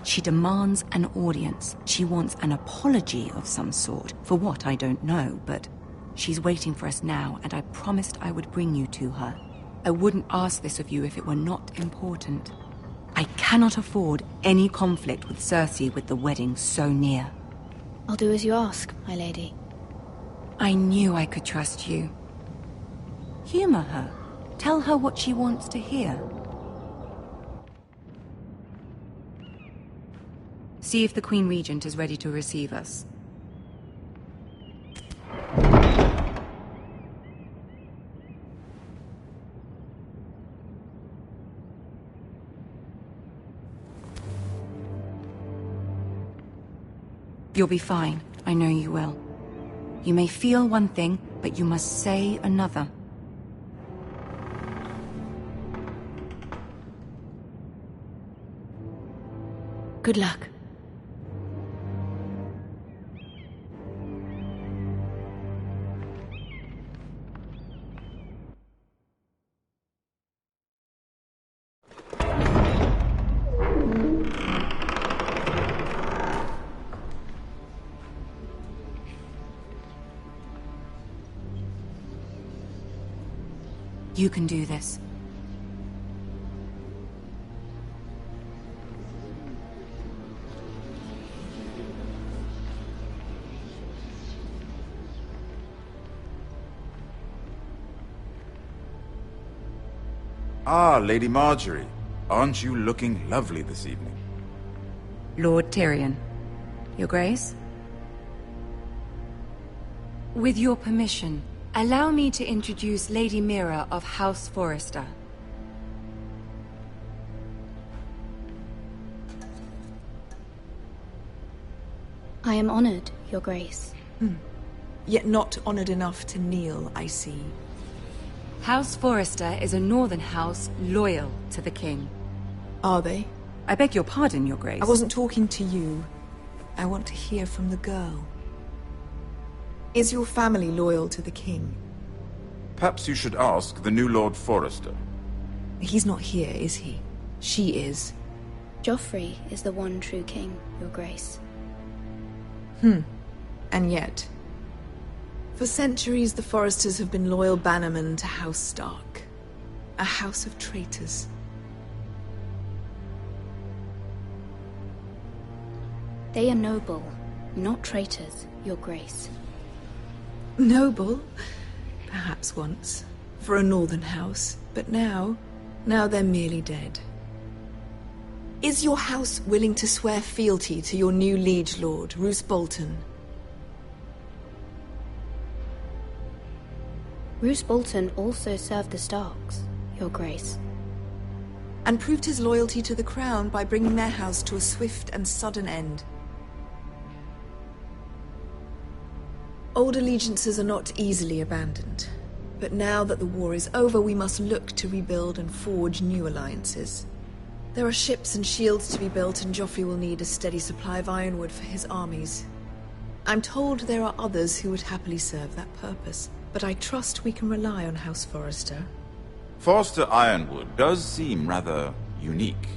she demands an audience. She wants an apology of some sort, for what I don't know, but she's waiting for us now, and I promised I would bring you to her. I wouldn't ask this of you if it were not important. I cannot afford any conflict with Cersei with the wedding so near. I'll do as you ask, my lady. I knew I could trust you. Humor her. Tell her what she wants to hear. See if the Queen Regent is ready to receive us. You'll be fine. I know you will. You may feel one thing, but you must say another. Good luck. You can do this. Ah, Lady Marjorie. Aren't you looking lovely this evening? Lord Tyrion. Your Grace? With your permission, allow me to introduce Lady Mira of House Forrester. I am honored, Your Grace. Yet not honored enough to kneel, I see. House Forrester is a northern house loyal to the king. Are they? I beg your pardon, Your Grace. I wasn't talking to you. I want to hear from the girl. Is your family loyal to the king? Perhaps you should ask the new Lord Forrester. He's not here, is he? She is. Joffrey is the one true king, Your Grace. And yet... For centuries, the Forresters have been loyal bannermen to House Stark. A house of traitors. They are noble, not traitors, Your Grace. Noble? Perhaps once. For a northern house. But now they're merely dead. Is your house willing to swear fealty to your new liege lord, Roose Bolton? Roose Bolton also served the Starks, Your Grace. And proved his loyalty to the crown by bringing their house to a swift and sudden end. Old allegiances are not easily abandoned. But now that the war is over, we must look to rebuild and forge new alliances. There are ships and shields to be built, and Joffrey will need a steady supply of ironwood for his armies. I'm told there are others who would happily serve that purpose, but I trust we can rely on House Forrester. Forrester Ironwood does seem rather unique.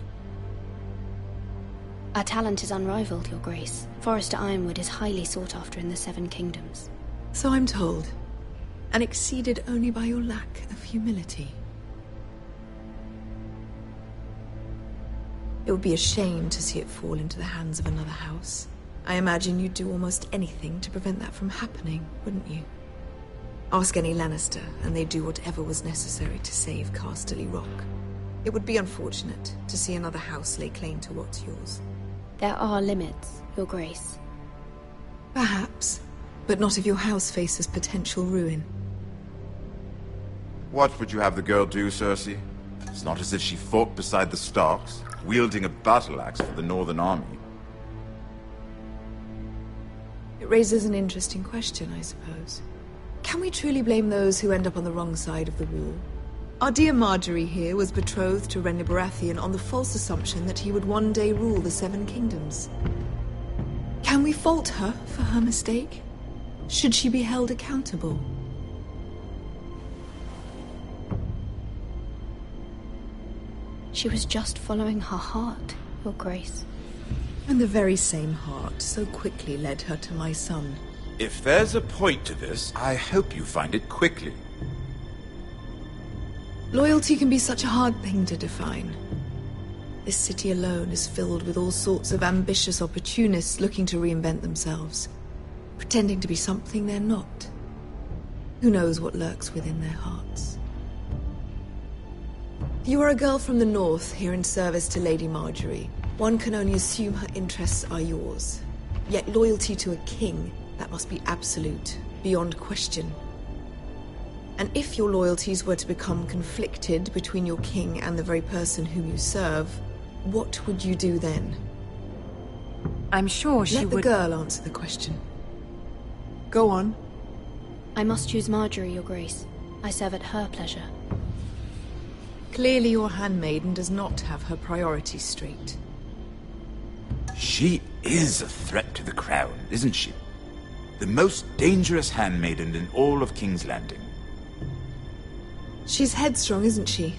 Our talent is unrivaled, Your Grace. Forrester Ironwood is highly sought after in the Seven Kingdoms. So I'm told. And exceeded only by your lack of humility. It would be a shame to see it fall into the hands of another house. I imagine you'd do almost anything to prevent that from happening, wouldn't you? Ask any Lannister, and they'd do whatever was necessary to save Casterly Rock. It would be unfortunate to see another house lay claim to what's yours. There are limits, Your Grace. Perhaps, but not if your house faces potential ruin. What would you have the girl do, Cersei? It's not as if she fought beside the Starks, wielding a battle axe for the Northern Army. It raises an interesting question, I suppose. Can we truly blame those who end up on the wrong side of the wall? Our dear Marjorie here was betrothed to Renly Baratheon on the false assumption that he would one day rule the Seven Kingdoms. Can we fault her for her mistake? Should she be held accountable? She was just following her heart, Your Grace. And the very same heart so quickly led her to my son. If there's a point to this, I hope you find it quickly. Loyalty can be such a hard thing to define. This city alone is filled with all sorts of ambitious opportunists looking to reinvent themselves, pretending to be something they're not. Who knows what lurks within their hearts? You are a girl from the north, here in service to Lady Marjorie. One can only assume her interests are yours. Yet loyalty to a king, that must be absolute, beyond question. And if your loyalties were to become conflicted between your king and the very person whom you serve, what would you do then? I'm sure she would... Let the girl answer the question. Go on. I must choose Marjorie, Your Grace. I serve at her pleasure. Clearly your handmaiden does not have her priorities straight. She is a threat to the crown, isn't she? The most dangerous handmaiden in all of King's Landing. She's headstrong, isn't she?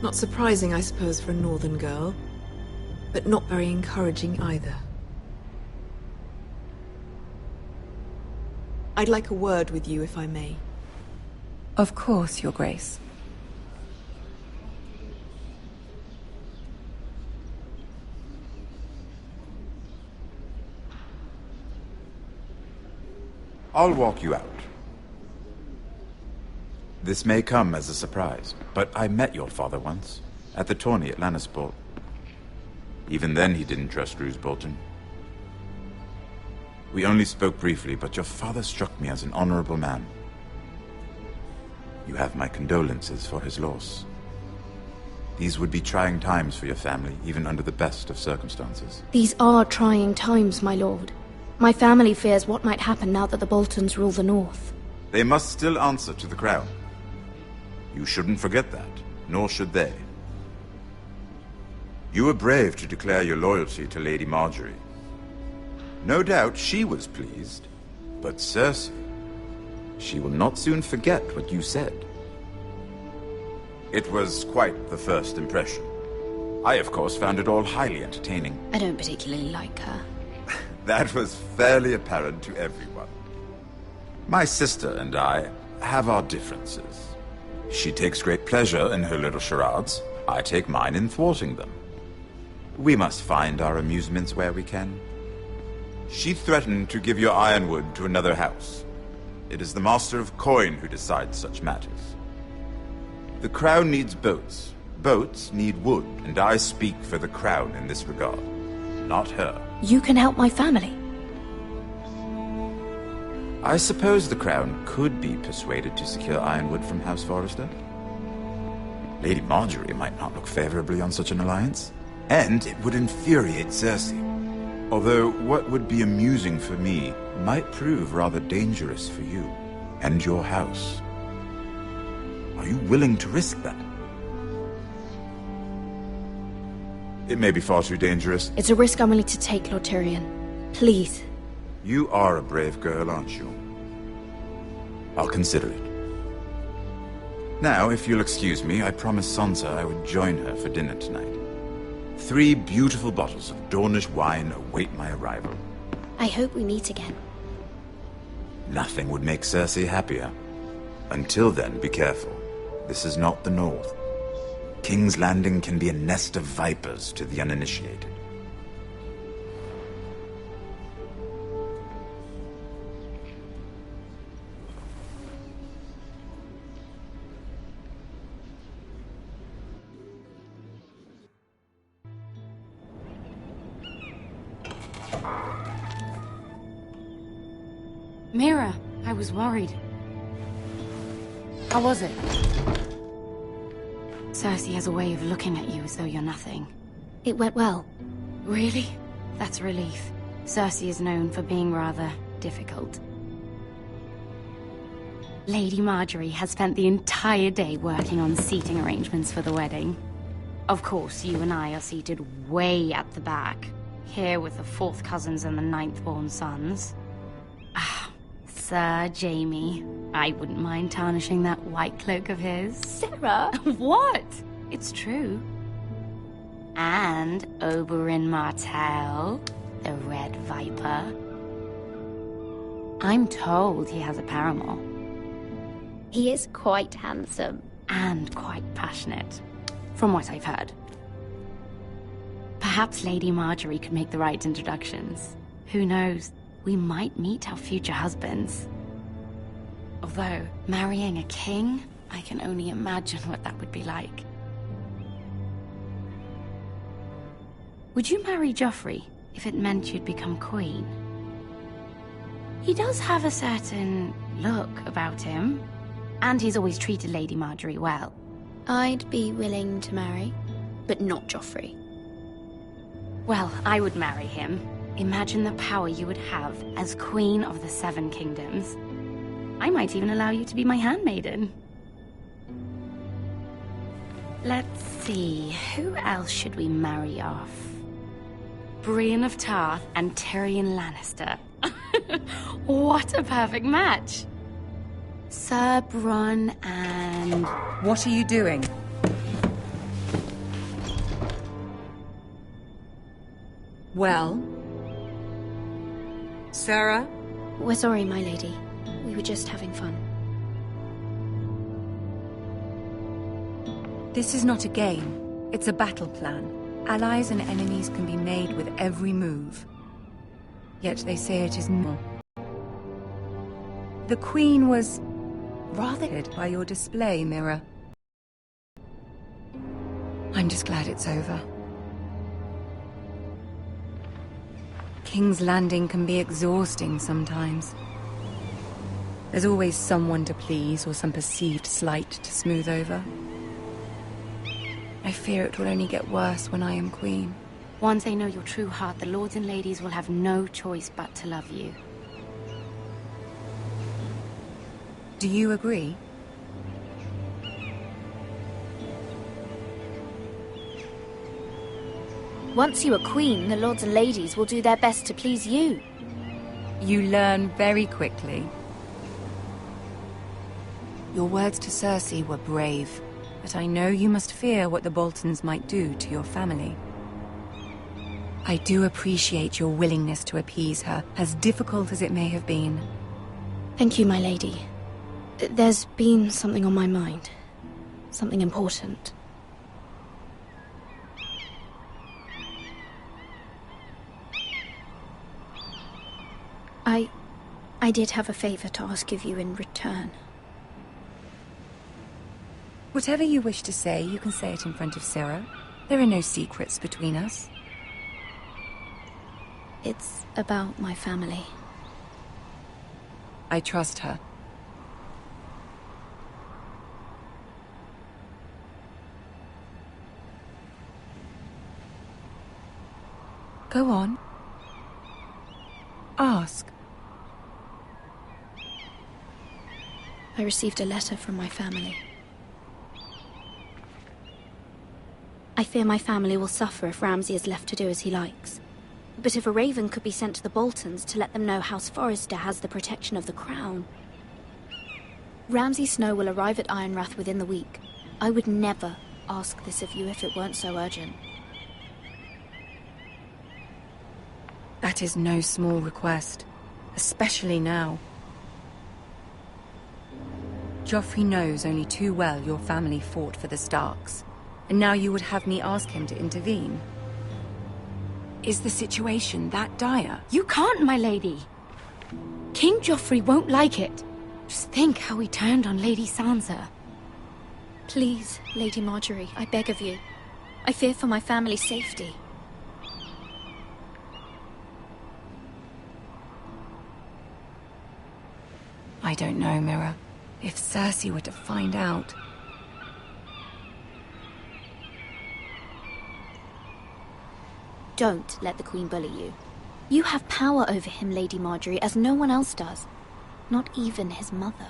Not surprising, I suppose, for a northern girl. But not very encouraging either. I'd like a word with you, if I may. Of course, Your Grace. I'll walk you out. This may come as a surprise, but I met your father once, at the tourney at Lannisport. Even then he didn't trust Roose Bolton. We only spoke briefly, but your father struck me as an honorable man. You have my condolences for his loss. These would be trying times for your family, even under the best of circumstances. These are trying times, my lord. My family fears what might happen now that the Boltons rule the North. They must still answer to the crown. You shouldn't forget that, nor should they. You were brave to declare your loyalty to Lady Marjorie. No doubt she was pleased, but Cersei, she will not soon forget what you said. It was quite the first impression. I, of course, found it all highly entertaining. I don't particularly like her. That was fairly apparent to everyone. My sister and I have our differences. She takes great pleasure in her little charades. I take mine in thwarting them. We must find our amusements where we can. She threatened to give your ironwood to another house. It is the Master of Coin who decides such matters. The crown needs boats. Boats need wood, and I speak for the crown in this regard, not her. You can help my family. I suppose the crown could be persuaded to secure ironwood from House Forrester. Lady Marjorie might not look favorably on such an alliance, and it would infuriate Cersei. Although what would be amusing for me might prove rather dangerous for you and your house. Are you willing to risk that? It may be far too dangerous. It's a risk I'm willing to take, Lord Tyrion. Please. You are a brave girl, aren't you? I'll consider it. Now, if you'll excuse me, I promised Sansa I would join her for dinner tonight. 3 beautiful bottles of Dornish wine await my arrival. I hope we meet again. Nothing would make Cersei happier. Until then, be careful. This is not the North. King's Landing can be a nest of vipers to the uninitiated. Mira, I was worried. How was it? Cersei has a way of looking at you as though you're nothing. It went well. Really? That's a relief. Cersei is known for being rather difficult. Lady Marjorie has spent the entire day working on seating arrangements for the wedding. Of course, you and I are seated way at the back, here with the 4th cousins and the 9th-born sons. Sir Jaime, I wouldn't mind tarnishing that white cloak of his. Sarah! What? It's true. And Oberyn Martell, the Red Viper. I'm told he has a paramour. He is quite handsome. And quite passionate, from what I've heard. Perhaps Lady Marjorie could make the right introductions. Who knows? We might meet our future husbands. Although, marrying a king, I can only imagine what that would be like. Would you marry Joffrey if it meant you'd become queen? He does have a certain look about him, and he's always treated Lady Marjorie well. I'd be willing to marry, but not Joffrey. Well, I would marry him. Imagine the power you would have as Queen of the 7 Kingdoms. I might even allow you to be my handmaiden. Let's see, who else should we marry off? Brienne of Tarth and Tyrion Lannister. What a perfect match! Sir Bronn and... What are you doing? Well? Sarah? We're sorry, my lady. We were just having fun. This is not a game. It's a battle plan. Allies and enemies can be made with every move. Yet they say it is more. The Queen was rather by your display, Mirror. I'm just glad it's over. King's Landing can be exhausting sometimes. There's always someone to please or some perceived slight to smooth over. I fear it will only get worse when I am queen. Once they know your true heart, the lords and ladies will have no choice but to love you. Do you agree? Once you are queen, the lords and ladies will do their best to please you. You learn very quickly. Your words to Cersei were brave, but I know you must fear what the Boltons might do to your family. I do appreciate your willingness to appease her, as difficult as it may have been. Thank you, my lady. There's been something on my mind. Something important. I did have a favor to ask of you in return. Whatever you wish to say, you can say it in front of Sarah. There are no secrets between us. It's about my family. I trust her. Go on. Ask. I received a letter from my family. I fear my family will suffer if Ramsay is left to do as he likes. But if a raven could be sent to the Boltons to let them know House Forrester has the protection of the crown. Ramsay Snow will arrive at Ironrath within the week. I would never ask this of you if it weren't so urgent. That is no small request, especially now. Joffrey knows only too well your family fought for the Starks, and now you would have me ask him to intervene. Is the situation that dire? You can't, my lady. King Joffrey won't like it. Just think how he turned on Lady Sansa. Please, Lady Marjorie, I beg of you. I fear for my family's safety. I don't know, Mirror. If Cersei were to find out... Don't let the Queen bully you. You have power over him, Lady Marjorie, as no one else does. Not even his mother.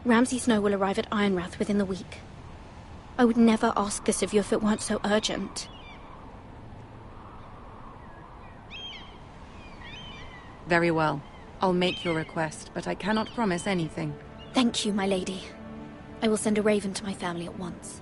Ramsay Snow will arrive at Ironrath within the week. I would never ask this of you if it weren't so urgent. Very well. I'll make your request, but I cannot promise anything. Thank you, my lady. I will send a raven to my family at once.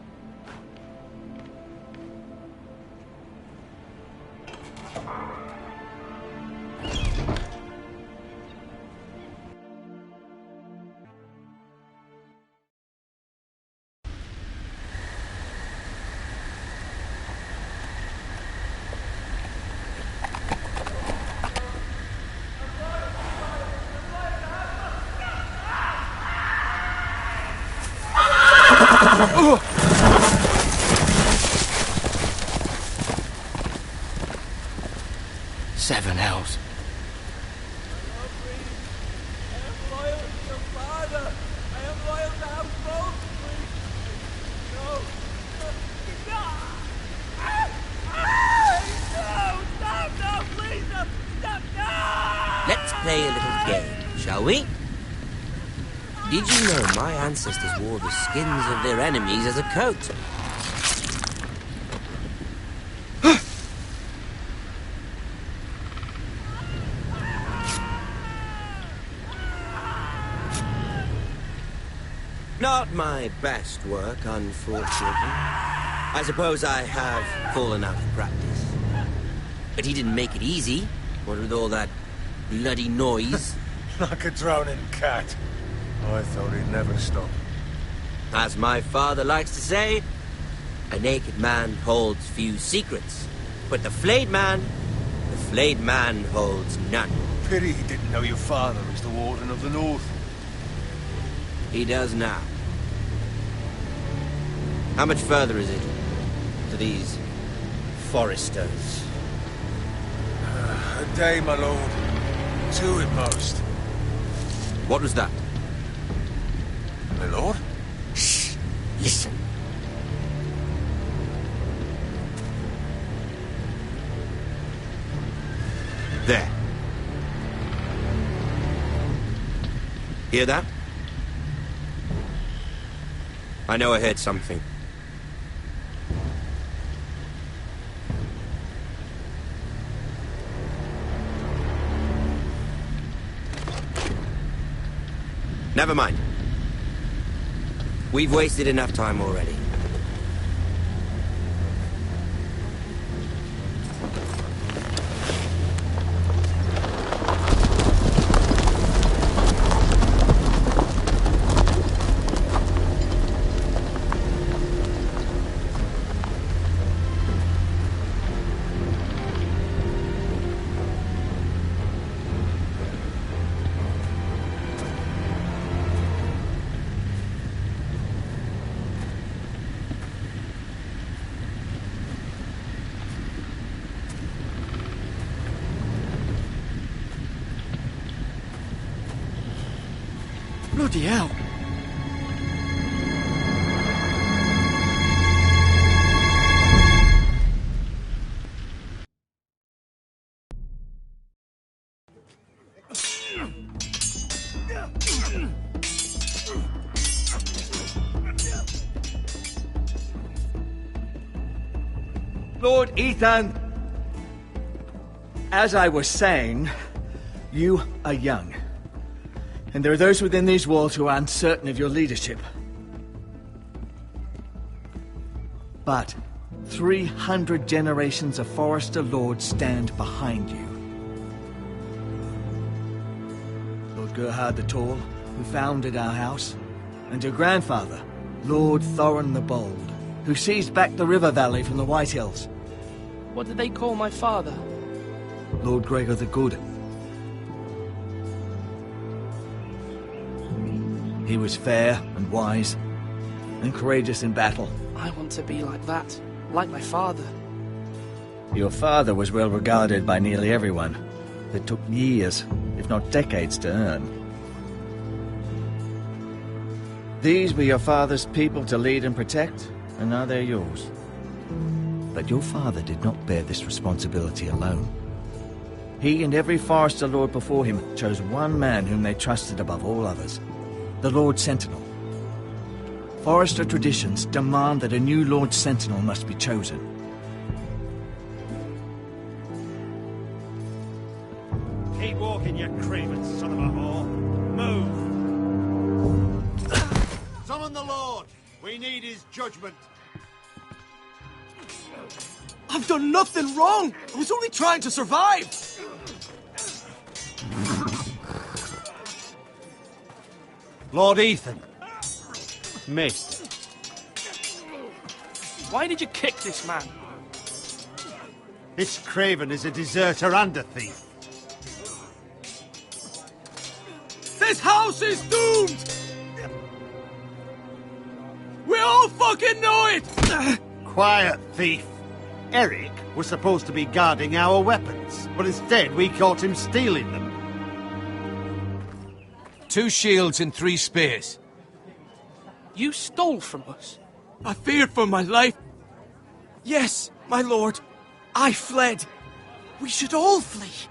Seven hells. Let's play a little game, shall we? Did you know my ancestors wore the skins of their enemies as a coat? Not my best work, unfortunately. I suppose I have fallen out of practice. But he didn't make it easy, what with all that bloody noise. Like a drowning cat. I thought he'd never stop. As my father likes to say, a naked man holds few secrets, but the flayed man holds none. Pity he didn't know your father was the Warden of the North. He does now. How much further is it to these foresters? A day, my lord. 2 at most. What was that? My lord? Shh! Listen. There. Hear that? I know I heard something. Never mind. We've wasted enough time already. Bloody hell. Lord Ethan! As I was saying, you are young. And there are those within these walls who are uncertain of your leadership. But 300 generations of Forester Lords stand behind you. Lord Gerhard the Tall, who founded our house, and your grandfather, Lord Thorin the Bold, who seized back the river valley from the White Hills. What did they call my father? Lord Gregor the Good. He was fair and wise, and courageous in battle. I want to be like that, like my father. Your father was well regarded by nearly everyone. It took years, if not decades, to earn. These were your father's people to lead and protect, and now they're yours. But your father did not bear this responsibility alone. He and every Forester Lord before him chose one man whom they trusted above all others. The Lord Sentinel. Forester traditions demand that a new Lord Sentinel must be chosen. Keep walking, you craven son of a whore. Move! Summon the Lord! We need his judgment. I've done nothing wrong! I was only trying to survive! Lord Ethan. Missed. Why did you kick this man? This craven is a deserter and a thief. This house is doomed! We all fucking know it! Quiet, thief. Eric was supposed to be guarding our weapons, but instead we caught him stealing them. 2 shields and 3 spears. You stole from us. I feared for my life. Yes, my lord. I fled. We should all flee.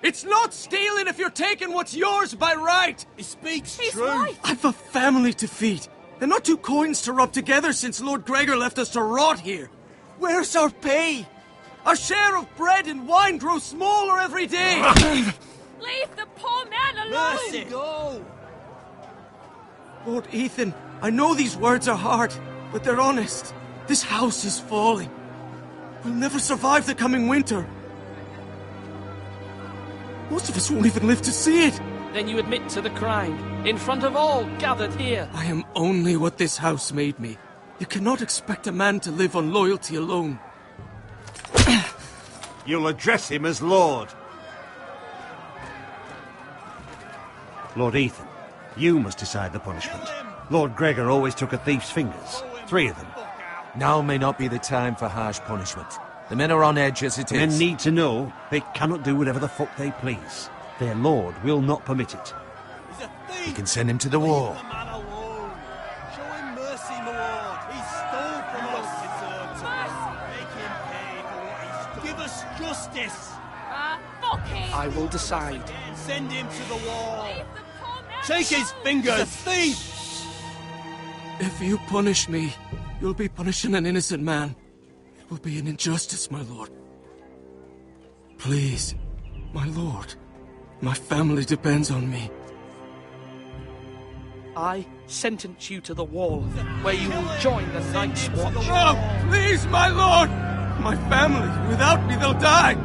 It's not stealing if you're taking what's yours by right. He speaks He's true. right. I've a family to feed, and not 2 coins to rub together since Lord Gregor left us to rot here. Where's our pay? Our share of bread and wine grows smaller every day. Leave the poor man alone! Mercy. Go. Lord Ethan, I know these words are hard, but they're honest. This house is falling. We'll never survive the coming winter. Most of us won't even live to see it. Then you admit to the crime, in front of all gathered here. I am only what this house made me. You cannot expect a man to live on loyalty alone. You'll address him as Lord. Lord Ethan, You must decide the punishment. Lord Gregor always took a thief's fingers. 3 of them. Now may not be the time for harsh punishment. The men are on edge as it is. Men need to know they cannot do whatever the fuck they please. Their lord will not permit it. You can send him to the war. I will decide. Send him to the wall. Take his fingers. He's a thief. If you punish me, you'll be punishing an innocent man. It will be an injustice, my lord. Please, my lord. My family depends on me. I sentence you to the wall, where you will join the Night's Watch. No, please, my lord. My family, without me, they'll die.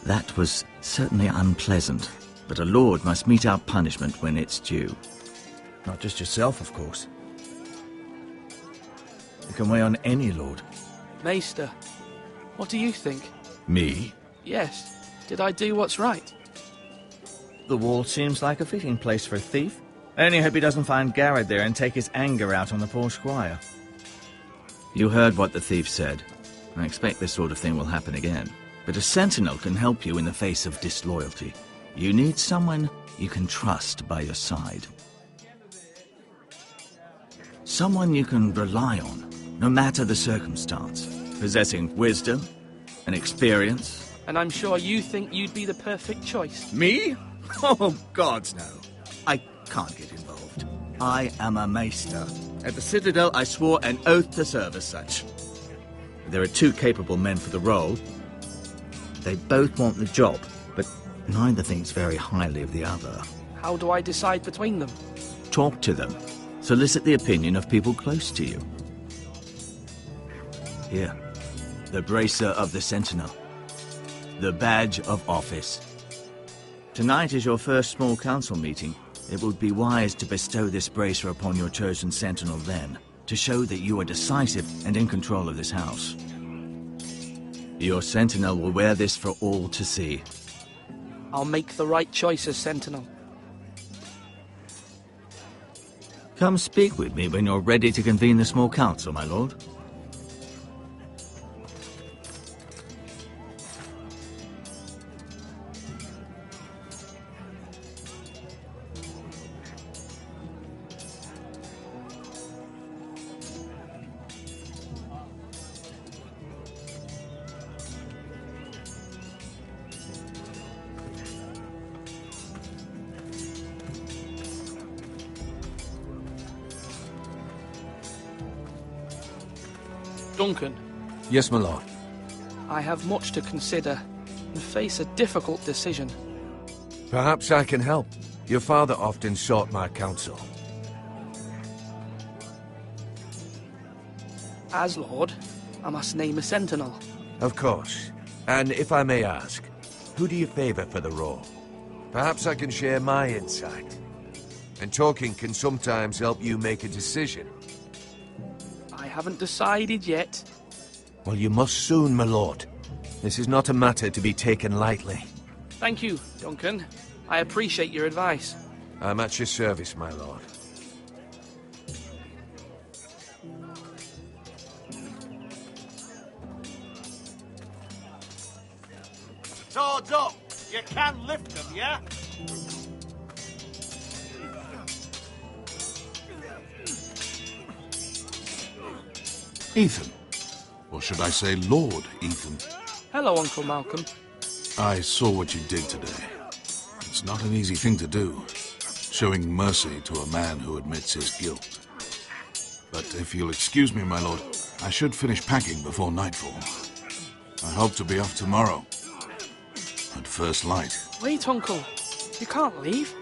That was certainly unpleasant, but a lord must mete out punishment when it's due. Not just yourself, of course. You can weigh on any lord. Maester, what do you think? Me? Yes. Did I do what's right? The wall seems like a fitting place for a thief. I only hope he doesn't find Garrett there and take his anger out on the poor squire. You heard what the thief said. I expect this sort of thing will happen again. But a sentinel can help you in the face of disloyalty. You need someone you can trust by your side. Someone you can rely on, no matter the circumstance. Possessing wisdom and experience. And I'm sure you think you'd be the perfect choice. Me? Oh, gods, no. I can't get involved. I am a maester. At the Citadel, I swore an oath to serve as such. There are 2 capable men for the role. They both want the job, but neither thinks very highly of the other. How do I decide between them? Talk to them. Solicit the opinion of people close to you. Here, the bracer of the Sentinel. The badge of office. Tonight is your first small council meeting. It would be wise to bestow this bracer upon your chosen Sentinel then, to show that you are decisive and in control of this house. Your Sentinel will wear this for all to see. I'll make the right choice as Sentinel. Come speak with me when you're ready to convene the small council, my lord. Duncan. Yes, my lord. I have much to consider and face a difficult decision. Perhaps I can help. Your father often sought my counsel. As Lord, I must name a Sentinel. Of course. And if I may ask, who do you favor for the role? Perhaps I can share my insight. And talking can sometimes help you make a decision. I haven't decided yet. Well, you must soon, my lord. This is not a matter to be taken lightly. Thank you, Duncan. I appreciate your advice. I'm at your service, my lord. Swords up! You can lift them, yeah? Ethan. Or should I say Lord Ethan? Hello, Uncle Malcolm. I saw what you did today. It's not an easy thing to do, showing mercy to a man who admits his guilt. But if you'll excuse me, my lord, I should finish packing before nightfall. I hope to be off tomorrow, at first light. Wait, Uncle. You can't leave.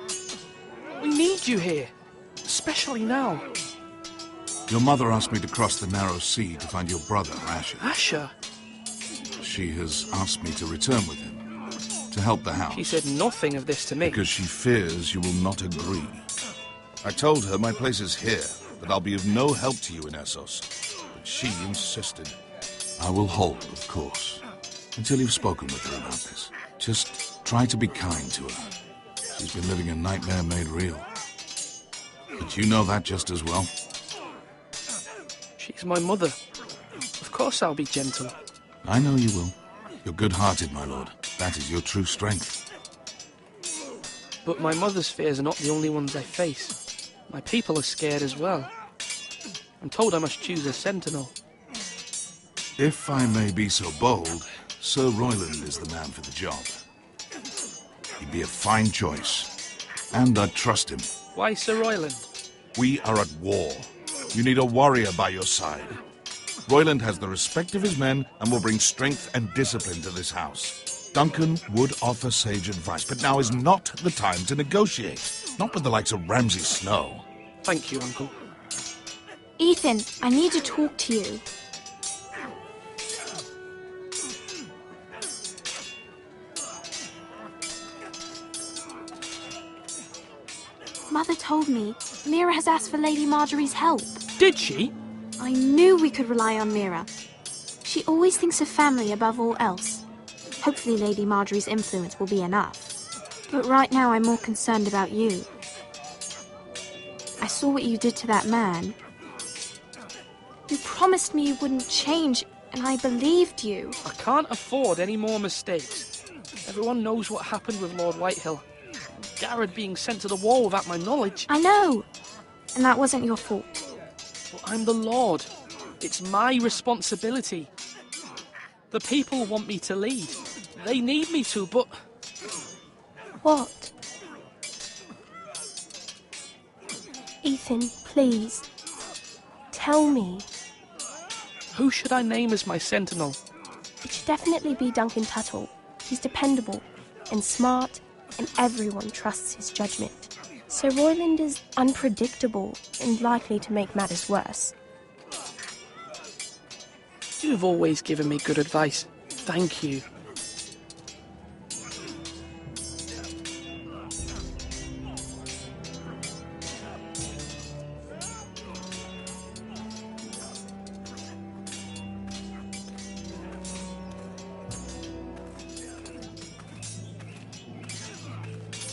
We need you here, especially now. Your mother asked me to cross the narrow sea to find your brother, Asher. Asher? She has asked me to return with him, to help the house. She said nothing of this to me. Because she fears you will not agree. I told her my place is here, that I'll be of no help to you in Essos. But she insisted. I will hold, of course, until you've spoken with her about this. Just try to be kind to her. She's been living a nightmare made real. But you know that just as well. She's my mother. Of course I'll be gentle. I know you will. You're good-hearted, my lord. That is your true strength. But my mother's fears are not the only ones I face. My people are scared as well. I'm told I must choose a sentinel. If I may be so bold, Sir Royland is the man for the job. He'd be a fine choice. And I'd trust him. Why Sir Royland? We are at war. You need a warrior by your side. Royland has the respect of his men and will bring strength and discipline to this house. Duncan would offer sage advice, but now is not the time to negotiate. Not with the likes of Ramsay Snow. Thank you, Uncle. Ethan, I need to talk to you. Mother told me Mira has asked for Lady Marjorie's help. Did she? I knew we could rely on Mira. She always thinks of family above all else. Hopefully Lady Marjorie's influence will be enough. But right now I'm more concerned about you. I saw what you did to that man. You promised me you wouldn't change, and I believed you. I can't afford any more mistakes. Everyone knows what happened with Lord Whitehill. Garrett being sent to the wall without my knowledge. I know. And that wasn't your fault. Well, I'm the Lord. It's my responsibility. The people want me to lead. They need me to, but... What? Ethan, please. Tell me. Who should I name as my sentinel? It should definitely be Duncan Tuttle. He's dependable and smart, and everyone trusts his judgment. Sir Royland is unpredictable and likely to make matters worse. You've always given me good advice. Thank you.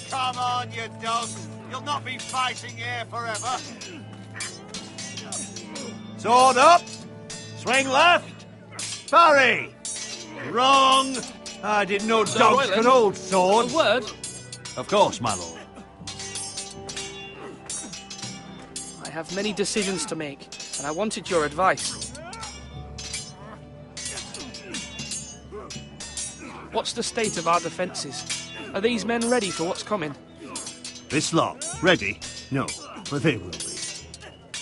Come on, you dogs. You'll not be fighting here forever. Sword up. Swing left. Parry. Wrong. I didn't know Sir dogs Royland, could hold swords. A word? Of course, my lord. I have many decisions to make, and I wanted your advice. What's the state of our defences? Are these men ready for what's coming? This lot, ready? No, but they will be.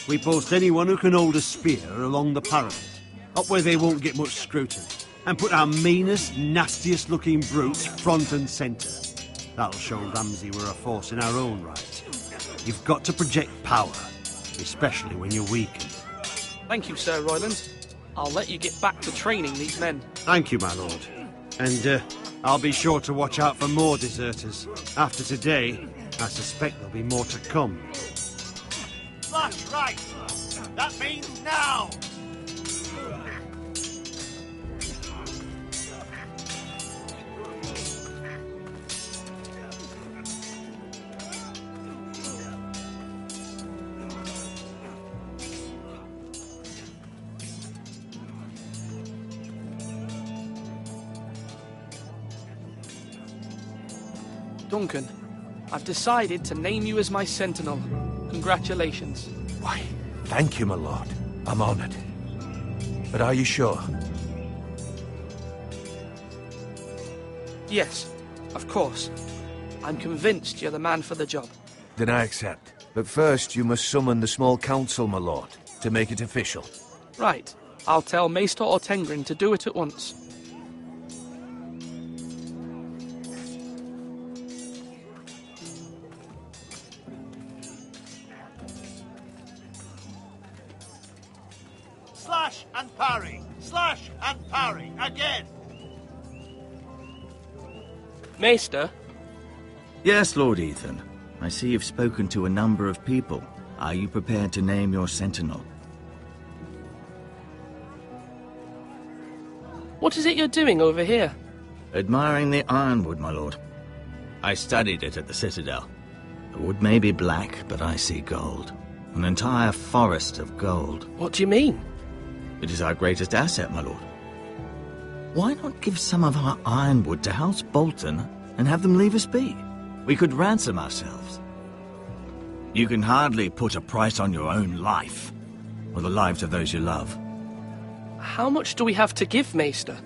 We post anyone who can hold a spear along the parapet, up where they won't get much scrutiny, and put our meanest, nastiest looking brutes front and centre. That'll show Ramsay we're a force in our own right. You've got to project power, especially when you're weakened. Thank you, Sir Royland. I'll let you get back to training these men. Thank you, my lord. And I'll be sure to watch out for more deserters. After today, I suspect there'll be more to come. Slash right. That means now. Duncan, I've decided to name you as my sentinel. Congratulations. Why, thank you, my lord. I'm honoured. But are you sure? Yes, of course. I'm convinced you're the man for the job. Then I accept. But first you must summon the small council, my lord, to make it official. Right. I'll tell Maester Ortengrin to do it at once. Slash and parry. Slash and parry. Again. Maester? Yes, Lord Ethan. I see you've spoken to a number of people. Are you prepared to name your sentinel? What is it you're doing over here? Admiring the ironwood, my lord. I studied it at the Citadel. The wood may be black, but I see gold. An entire forest of gold. What do you mean? It is our greatest asset, my lord. Why not give some of our ironwood to House Bolton and have them leave us be? We could ransom ourselves. You can hardly put a price on your own life, or the lives of those you love. How much do we have to give, Maester?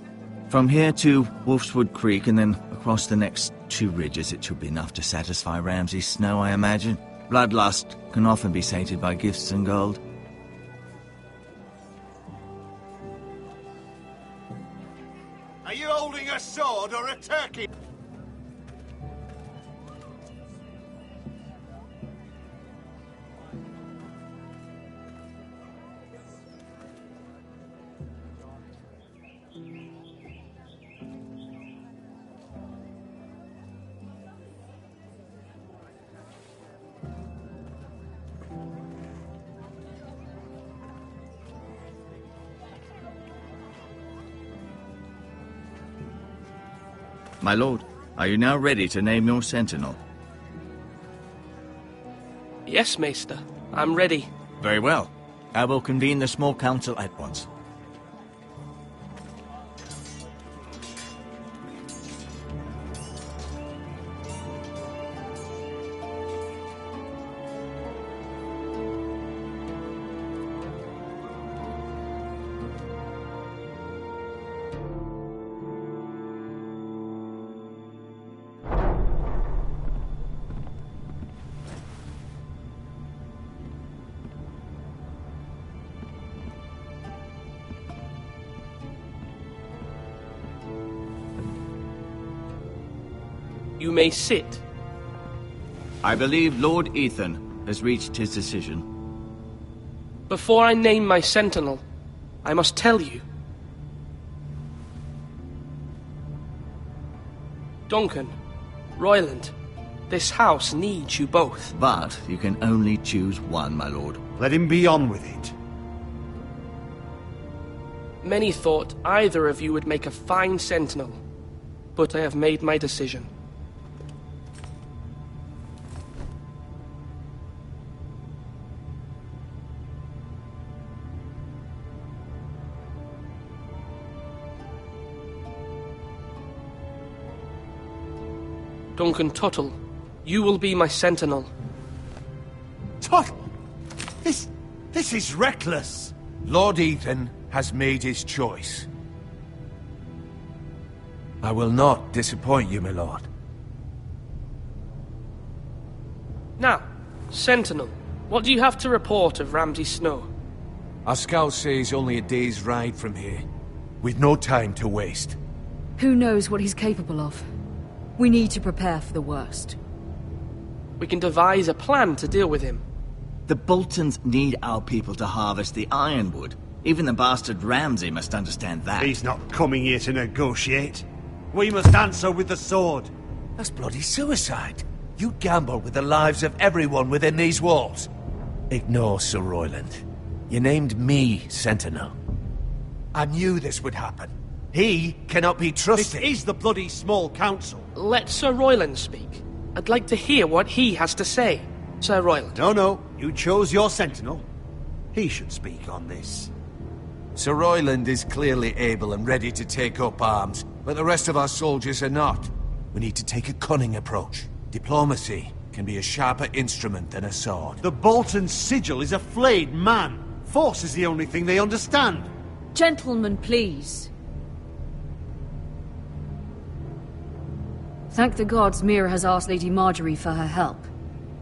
From here to Wolfswood Creek and then across the next 2 ridges, it should be enough to satisfy Ramsay Snow, I imagine. Bloodlust can often be sated by gifts and gold. Are you holding a sword or a turkey? My lord, are you now ready to name your sentinel? Yes, Maester. I'm ready. Very well. I will convene the small council at once. You may sit. I believe Lord Ethan has reached his decision. Before I name my sentinel, I must tell you. Duncan, Royland, this house needs you both. But you can only choose one, my lord. Let him be on with it. Many thought either of you would make a fine sentinel, but I have made my decision. Duncan Tuttle, you will be my sentinel. Tuttle! This is reckless! Lord Ethan has made his choice. I will not disappoint you, my lord. Now, sentinel, what do you have to report of Ramsay Snow? Our scouts say he's only a day's ride from here, with no time to waste. Who knows what he's capable of? We need to prepare for the worst. We can devise a plan to deal with him. The Boltons need our people to harvest the ironwood. Even the bastard Ramsay must understand that. He's not coming here to negotiate. We must answer with the sword. That's bloody suicide. You gamble with the lives of everyone within these walls. Ignore Sir Royland. You named me Sentinel. I knew this would happen. He cannot be trusted. This is the bloody small council. Let Sir Royland speak. I'd like to hear what he has to say. Sir Royland. No. You chose your sentinel. He should speak on this. Sir Royland is clearly able and ready to take up arms, but the rest of our soldiers are not. We need to take a cunning approach. Diplomacy can be a sharper instrument than a sword. The Bolton sigil is a flayed man. Force is the only thing they understand. Gentlemen, please. Thank the gods Mira has asked Lady Marjorie for her help.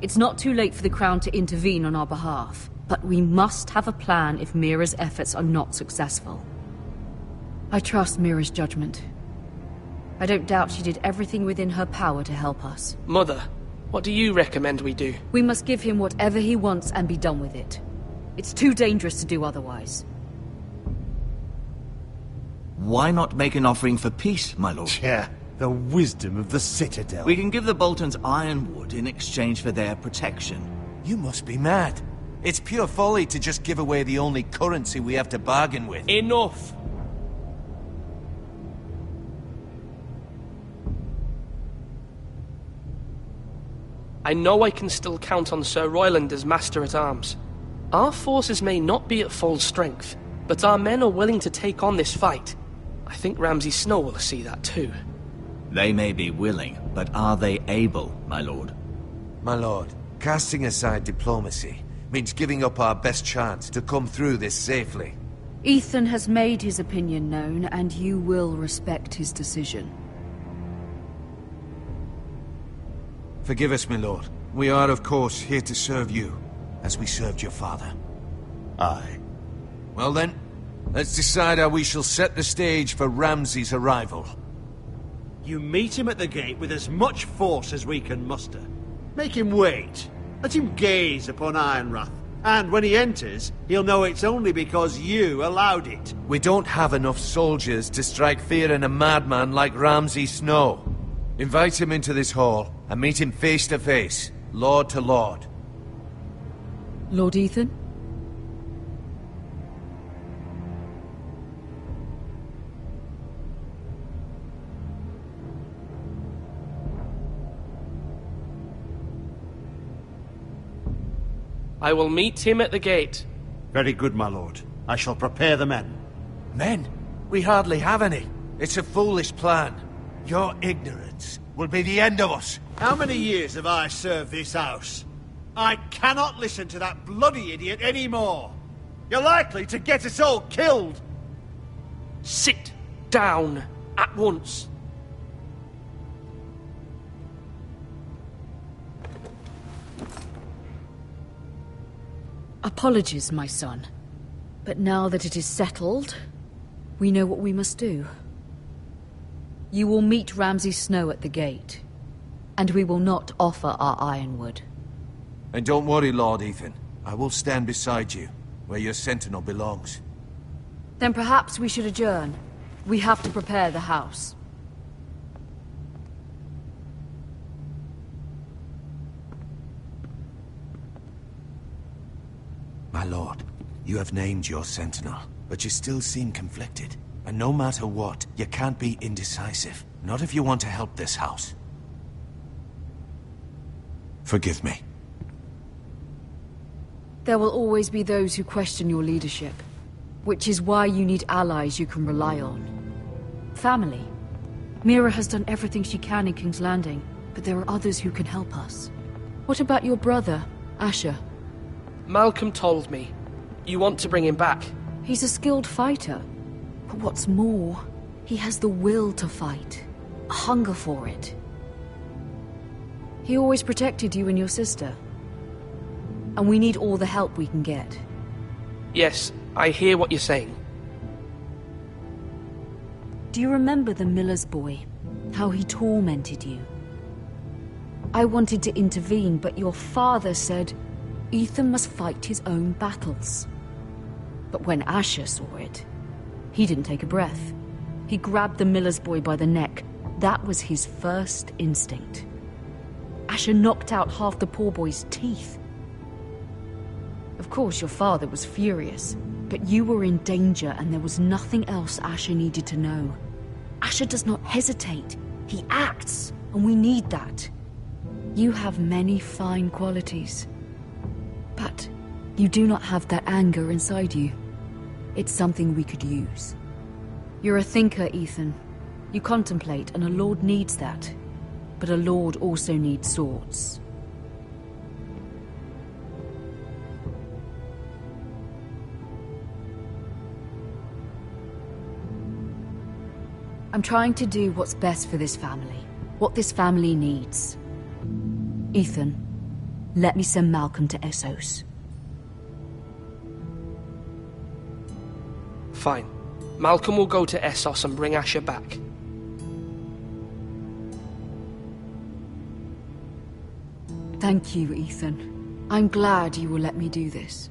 It's not too late for the Crown to intervene on our behalf, but we must have a plan if Mira's efforts are not successful. I trust Mira's judgment. I don't doubt she did everything within her power to help us. Mother, what do you recommend we do? We must give him whatever he wants and be done with it. It's too dangerous to do otherwise. Why not make an offering for peace, my lord? Yeah, The wisdom of the Citadel. We can give the Boltons ironwood in exchange for their protection. You must be mad. It's pure folly to just give away the only currency we have to bargain with. Enough! I know I can still count on Sir Royland as Master-at-Arms. Our forces may not be at full strength, but our men are willing to take on this fight. I think Ramsay Snow will see that too. They may be willing, but are they able, my lord? My lord, casting aside diplomacy means giving up our best chance to come through this safely. Ethan has made his opinion known, and you will respect his decision. Forgive us, my lord. We are, of course, here to serve you, as we served your father. Aye. Well then, let's decide how we shall set the stage for Ramsay's arrival. You meet him at the gate with as much force as we can muster. Make him wait. Let him gaze upon Ironrath. And when he enters, he'll know it's only because you allowed it. We don't have enough soldiers to strike fear in a madman like Ramsay Snow. Invite him into this hall and meet him face to face, lord to lord. Lord Ethan? I will meet him at the gate. Very good, my lord. I shall prepare the men. Men? We hardly have any. It's a foolish plan. Your ignorance will be the end of us. How many years have I served this house? I cannot listen to that bloody idiot anymore. You're likely to get us all killed. Sit down at once. Apologies, my son. But now that it is settled, we know what we must do. You will meet Ramsay Snow at the gate, and we will not offer our ironwood. And don't worry, Lord Ethan. I will stand beside you, where your sentinel belongs. Then perhaps we should adjourn. We have to prepare the house. My lord, you have named your sentinel, but you still seem conflicted. And no matter what, you can't be indecisive. Not if you want to help this house. Forgive me. There will always be those who question your leadership, which is why you need allies you can rely on. Family. Mira has done everything she can in King's Landing, but there are others who can help us. What about your brother, Asher? Malcolm told me. You want to bring him back? He's a skilled fighter. But what's more, he has the will to fight. A hunger for it. He always protected you and your sister. And we need all the help we can get. Yes, I hear what you're saying. Do you remember the miller's boy? How he tormented you? I wanted to intervene, but your father said Ethan must fight his own battles. But when Asher saw it, he didn't take a breath. He grabbed the miller's boy by the neck. That was his first instinct. Asher knocked out half the poor boy's teeth. Of course, your father was furious, but you were in danger and there was nothing else Asher needed to know. Asher does not hesitate. He acts, and we need that. You have many fine qualities, but you do not have that anger inside you. It's something we could use. You're a thinker, Ethan. You contemplate, and a lord needs that. But a lord also needs swords. I'm trying to do what's best for this family. What this family needs. Ethan, let me send Malcolm to Essos. Fine. Malcolm will go to Essos and bring Asher back. Thank you, Ethan. I'm glad you will let me do this.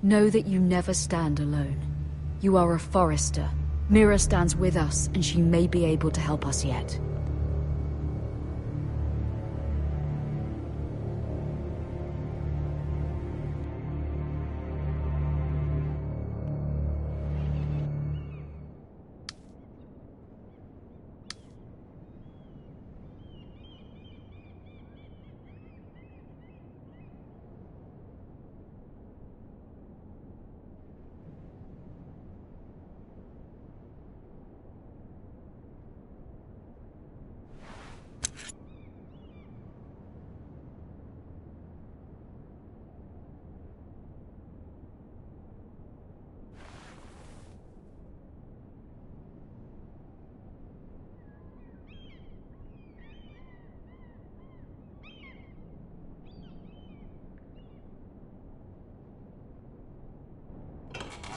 Know that you never stand alone. You are a Forester, Mira stands with us, and she may be able to help us yet.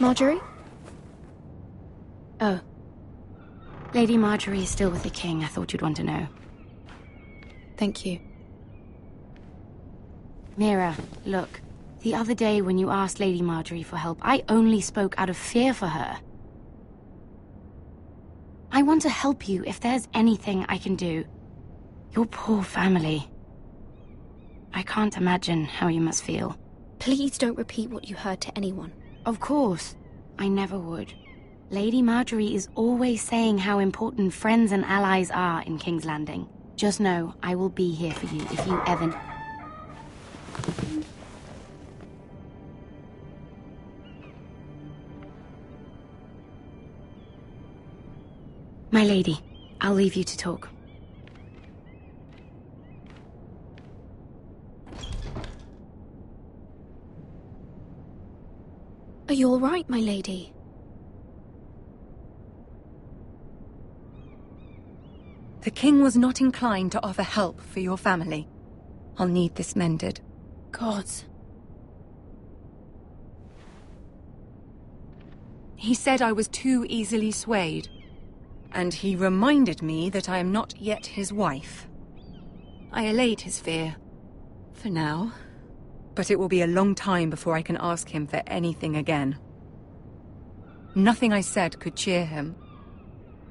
Marjorie? Oh. Lady Marjorie is still with the king. I thought you'd want to know. Thank you. Mira, look. The other day when you asked Lady Marjorie for help, I only spoke out of fear for her. I want to help you if there's anything I can do. Your poor family. I can't imagine how you must feel. Please don't repeat what you heard to anyone. Of course. I never would. Lady Marjorie is always saying how important friends and allies are in King's Landing. Just know, I will be here for you if you ever... My lady, I'll leave you to talk. Are you all right, my lady? The king was not inclined to offer help for your family. I'll need this mended. Gods. He said I was too easily swayed. And he reminded me that I am not yet his wife. I allayed his fear. For now. But it will be a long time before I can ask him for anything again. Nothing I said could cheer him.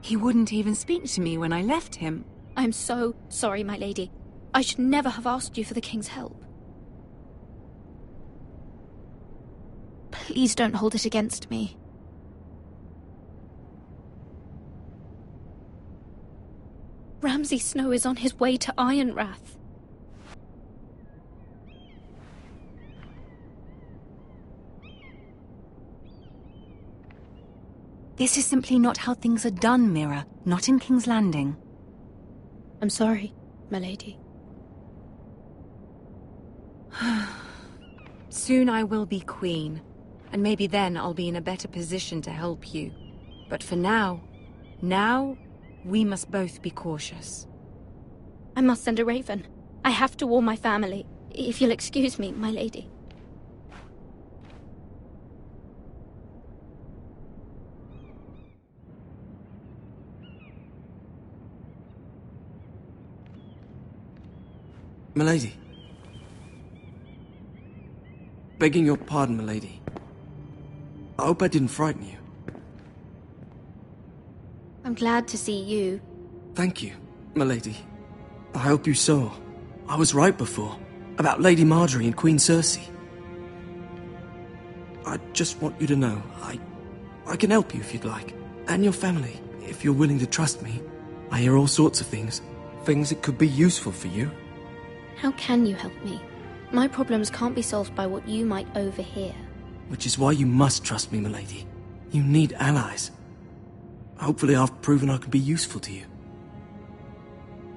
He wouldn't even speak to me when I left him. I'm so sorry, my lady. I should never have asked you for the king's help. Please don't hold it against me. Ramsay Snow is on his way to Ironrath. This is simply not how things are done, Mira. Not in King's Landing. I'm sorry, my lady. Soon I will be queen, and maybe then I'll be in a better position to help you. But for now, we must both be cautious. I must send a raven. I have to warn my family. If you'll excuse me, my lady. Milady. Begging your pardon, milady. I hope I didn't frighten you. I'm glad to see you. Thank you, milady. I hope you saw. I was right before. About Lady Marjorie and Queen Cersei. I just want you to know, I can help you if you'd like. And your family, if you're willing to trust me. I hear all sorts of things. Things that could be useful for you. How can you help me? My problems can't be solved by what you might overhear. Which is why you must trust me, milady. You need allies. Hopefully I've proven I can be useful to you.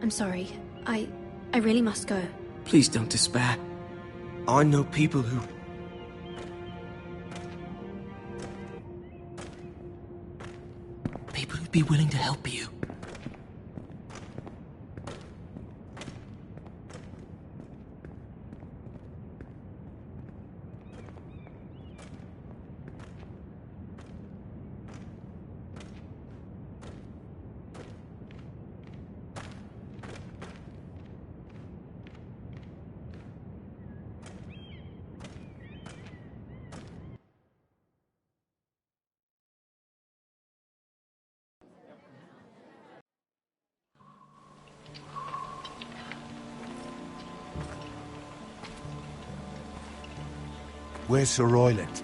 I'm sorry. I really must go. Please don't despair. I know people who... People who'd be willing to help you. Where's Sir Royland?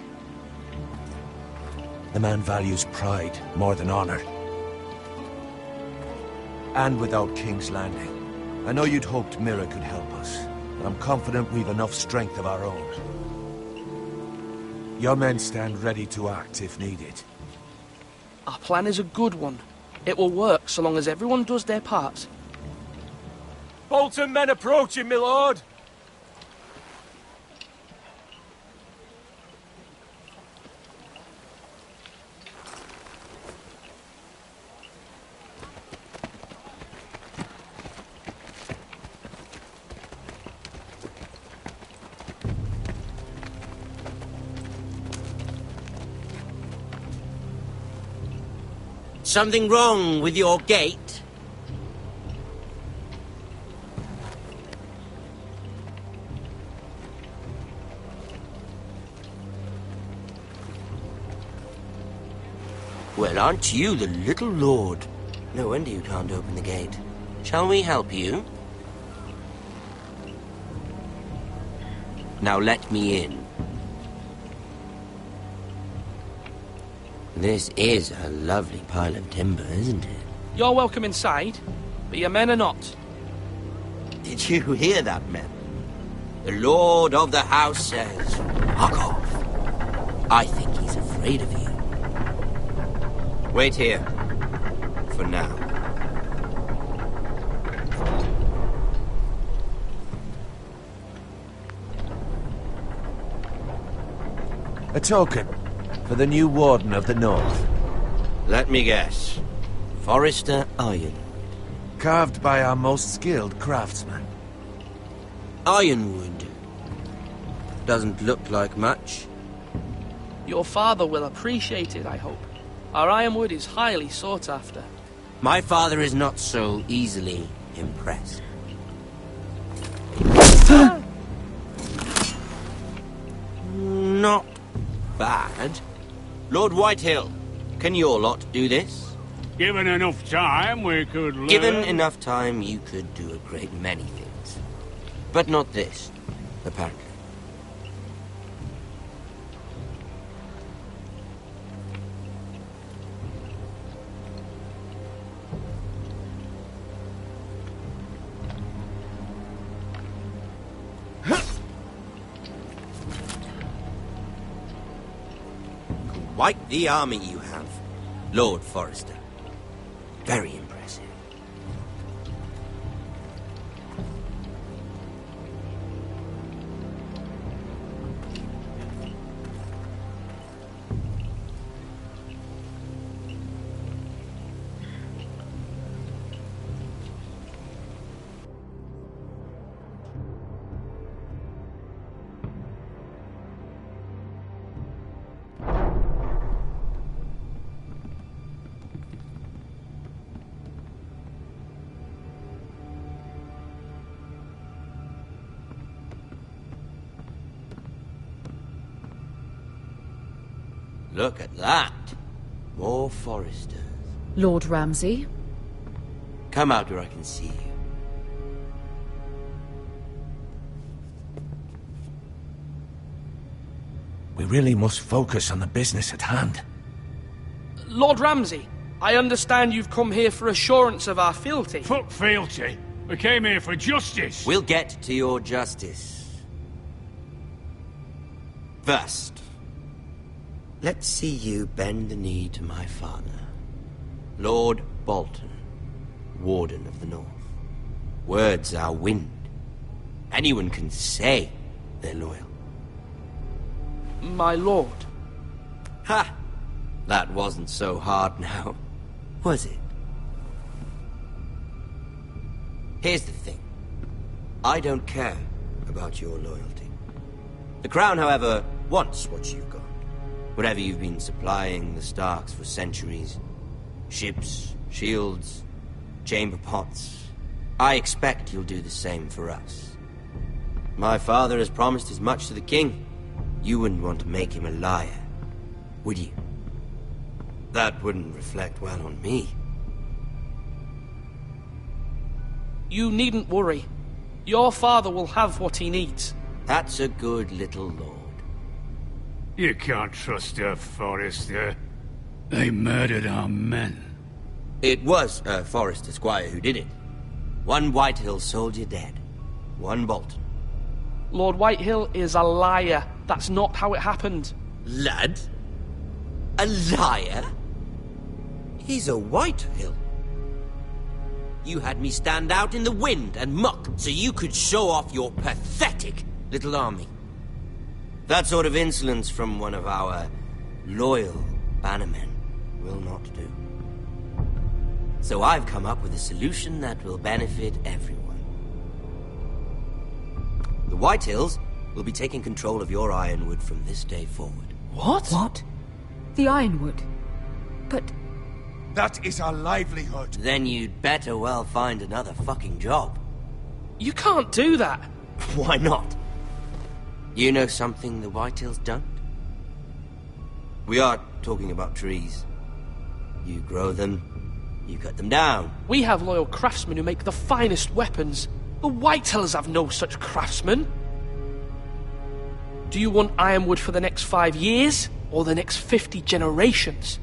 The man values pride more than honor. And without King's Landing, I know you'd hoped Mira could help us, but I'm confident we've enough strength of our own. Your men stand ready to act if needed. Our plan is a good one. It will work so long as everyone does their part. Bolton men approaching, my lord! Something wrong with your gate? Well, aren't you the little lord? No wonder you can't open the gate. Shall we help you? Now let me in. This is a lovely pile of timber, isn't it? You're welcome inside, but your men are not. Did you hear that, men? The lord of the house says, "Fuck off." I think he's afraid of you. Wait here. For now. A token for the new Warden of the North. Let me guess. Forrester Ironwood. Carved by our most skilled craftsman. Ironwood. Doesn't look like much. Your father will appreciate it, I hope. Our ironwood is highly sought after. My father is not so easily impressed. Not bad. Lord Whitehill, can your lot do this? Given enough time, we could learn... Given enough time, you could do a great many things. But not this, apparently. Quite the army you have, Lord Forrester. Very impressive. Look at that. More Forresters. Lord Ramsay? Come out where I can see you. We really must focus on the business at hand. Lord Ramsay, I understand you've come here for assurance of our fealty. Fuck fealty. We came here for justice. We'll get to your justice. First, let's see you bend the knee to my father, Lord Bolton, Warden of the North. Words are wind. Anyone can say they're loyal. My lord. Ha! That wasn't so hard now, was it? Here's the thing. I don't care about your loyalty. The Crown, however, wants what you've got. Whatever you've been supplying the Starks for centuries. Ships, shields, chamber pots. I expect you'll do the same for us. My father has promised as much to the king. You wouldn't want to make him a liar, would you? That wouldn't reflect well on me. You needn't worry. Your father will have what he needs. That's a good little lord. You can't trust her, Forrester. They murdered our men. It was Forrester Squire who did it. One Whitehill soldier dead. One Bolton. Lord Whitehill is a liar. That's not how it happened. Lad? A liar? He's a Whitehill. You had me stand out in the wind and muck so you could show off your pathetic little army. That sort of insolence from one of our loyal bannermen will not do. So I've come up with a solution that will benefit everyone. The Whitehills will be taking control of your Ironwood from this day forward. What? What? The Ironwood? But... That is our livelihood. Then you'd better well find another fucking job. You can't do that. Why not? You know something the Whitehills don't? We are talking about trees. You grow them, you cut them down. We have loyal craftsmen who make the finest weapons. The Whitehills have no such craftsmen. Do you want Ironwood for the next 5 years, or the next 50 generations?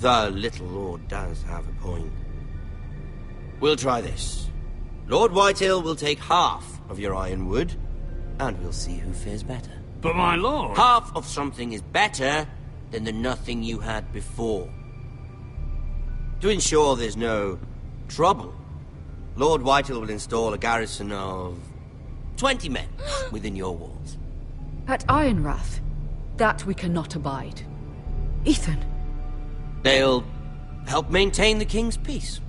The little lord does have a point. We'll try this. Lord Whitehill will take half of your Ironwood, and we'll see who fares better. But my lord... Half of something is better than the nothing you had before. To ensure there's no trouble, Lord Whitehill will install a garrison of 20 men within your walls. At Ironrath? That we cannot abide. Ethan. They'll help maintain the king's peace.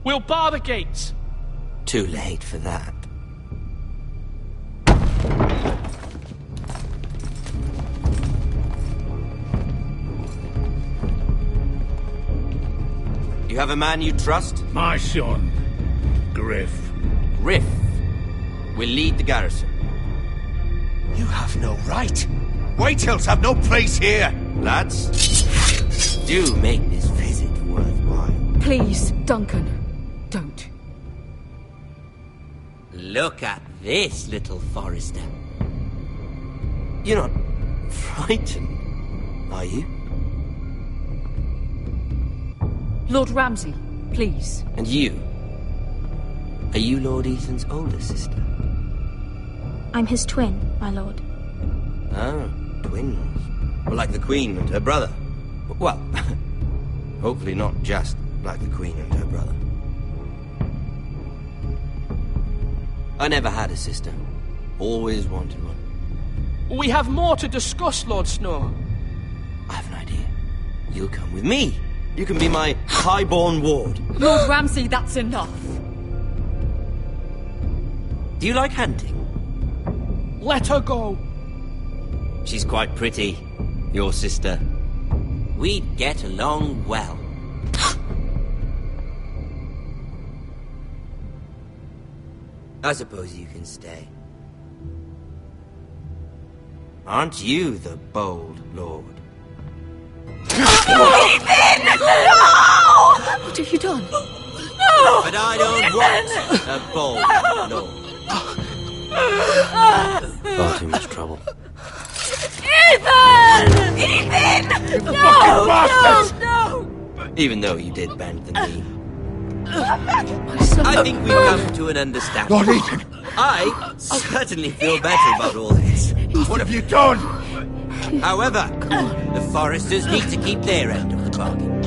We'll bar the gates. Too late for that. You have a man you trust? My son, Griff. Griff will lead the garrison. You have no right. Whitehills have no place here. Lads, do make this visit worthwhile. Please, Duncan, don't. Look at this, little Forrester. You're not frightened, are you? Lord Ramsay, please. And you? Are you Lord Ethan's older sister? I'm his twin, my lord. Oh, twins. Well, like the Queen and her brother. Well, hopefully not just like the Queen and her brother. I never had a sister. Always wanted one. We have more to discuss, Lord Snow. I have an idea. You'll come with me. You can be my highborn ward. Lord Ramsay, that's enough. Do you like hunting? Let her go. She's quite pretty, your sister. We'd get along well. I suppose you can stay. Aren't you the bold lord? Ethan! No! What have you done? No! But I don't want a bold lord. Far too much trouble. Ethan! Ethan! No! No! Even though you did bend the knee. I think we've come to an understanding. Lord Ethan! I certainly feel better about all this. What have you done? However, the Foresters need to keep their end of the bargain.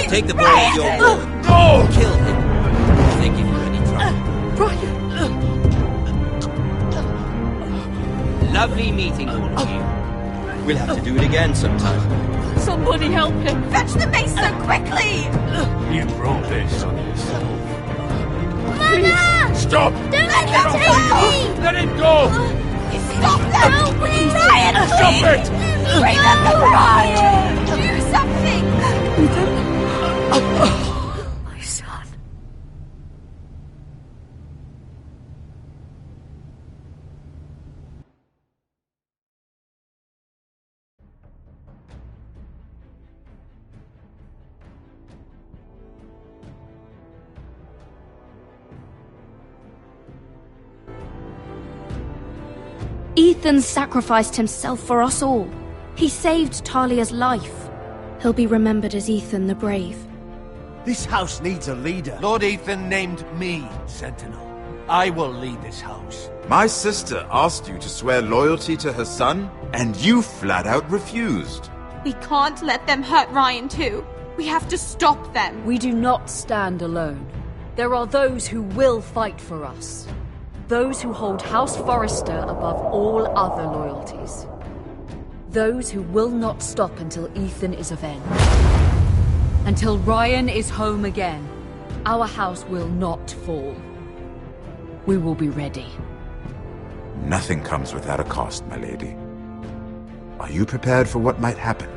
Take the boy as your ward. No! Kill him if they give you any trouble. Brian! Lovely meeting all of you. We'll have to do it again sometime. Somebody help him! Fetch the mace so quickly! You brought this on yourself. Mama! Stop! Don't let him take me! Let him go! Stop them! No, please! Brian, Stop it! Bring them to Brian! Do something! My son. Ethan sacrificed himself for us all. He saved Talia's life. He'll be remembered as Ethan the Brave. This house needs a leader. Lord Ethan named me Sentinel. I will lead this house. My sister asked you to swear loyalty to her son, and you flat out refused. We can't let them hurt Ryan too. We have to stop them. We do not stand alone. There are those who will fight for us. Those who hold House Forrester above all other loyalties. Those who will not stop until Ethan is avenged. Until Ryan is home again, our house will not fall. We will be ready. Nothing comes without a cost, my lady. Are you prepared for what might happen?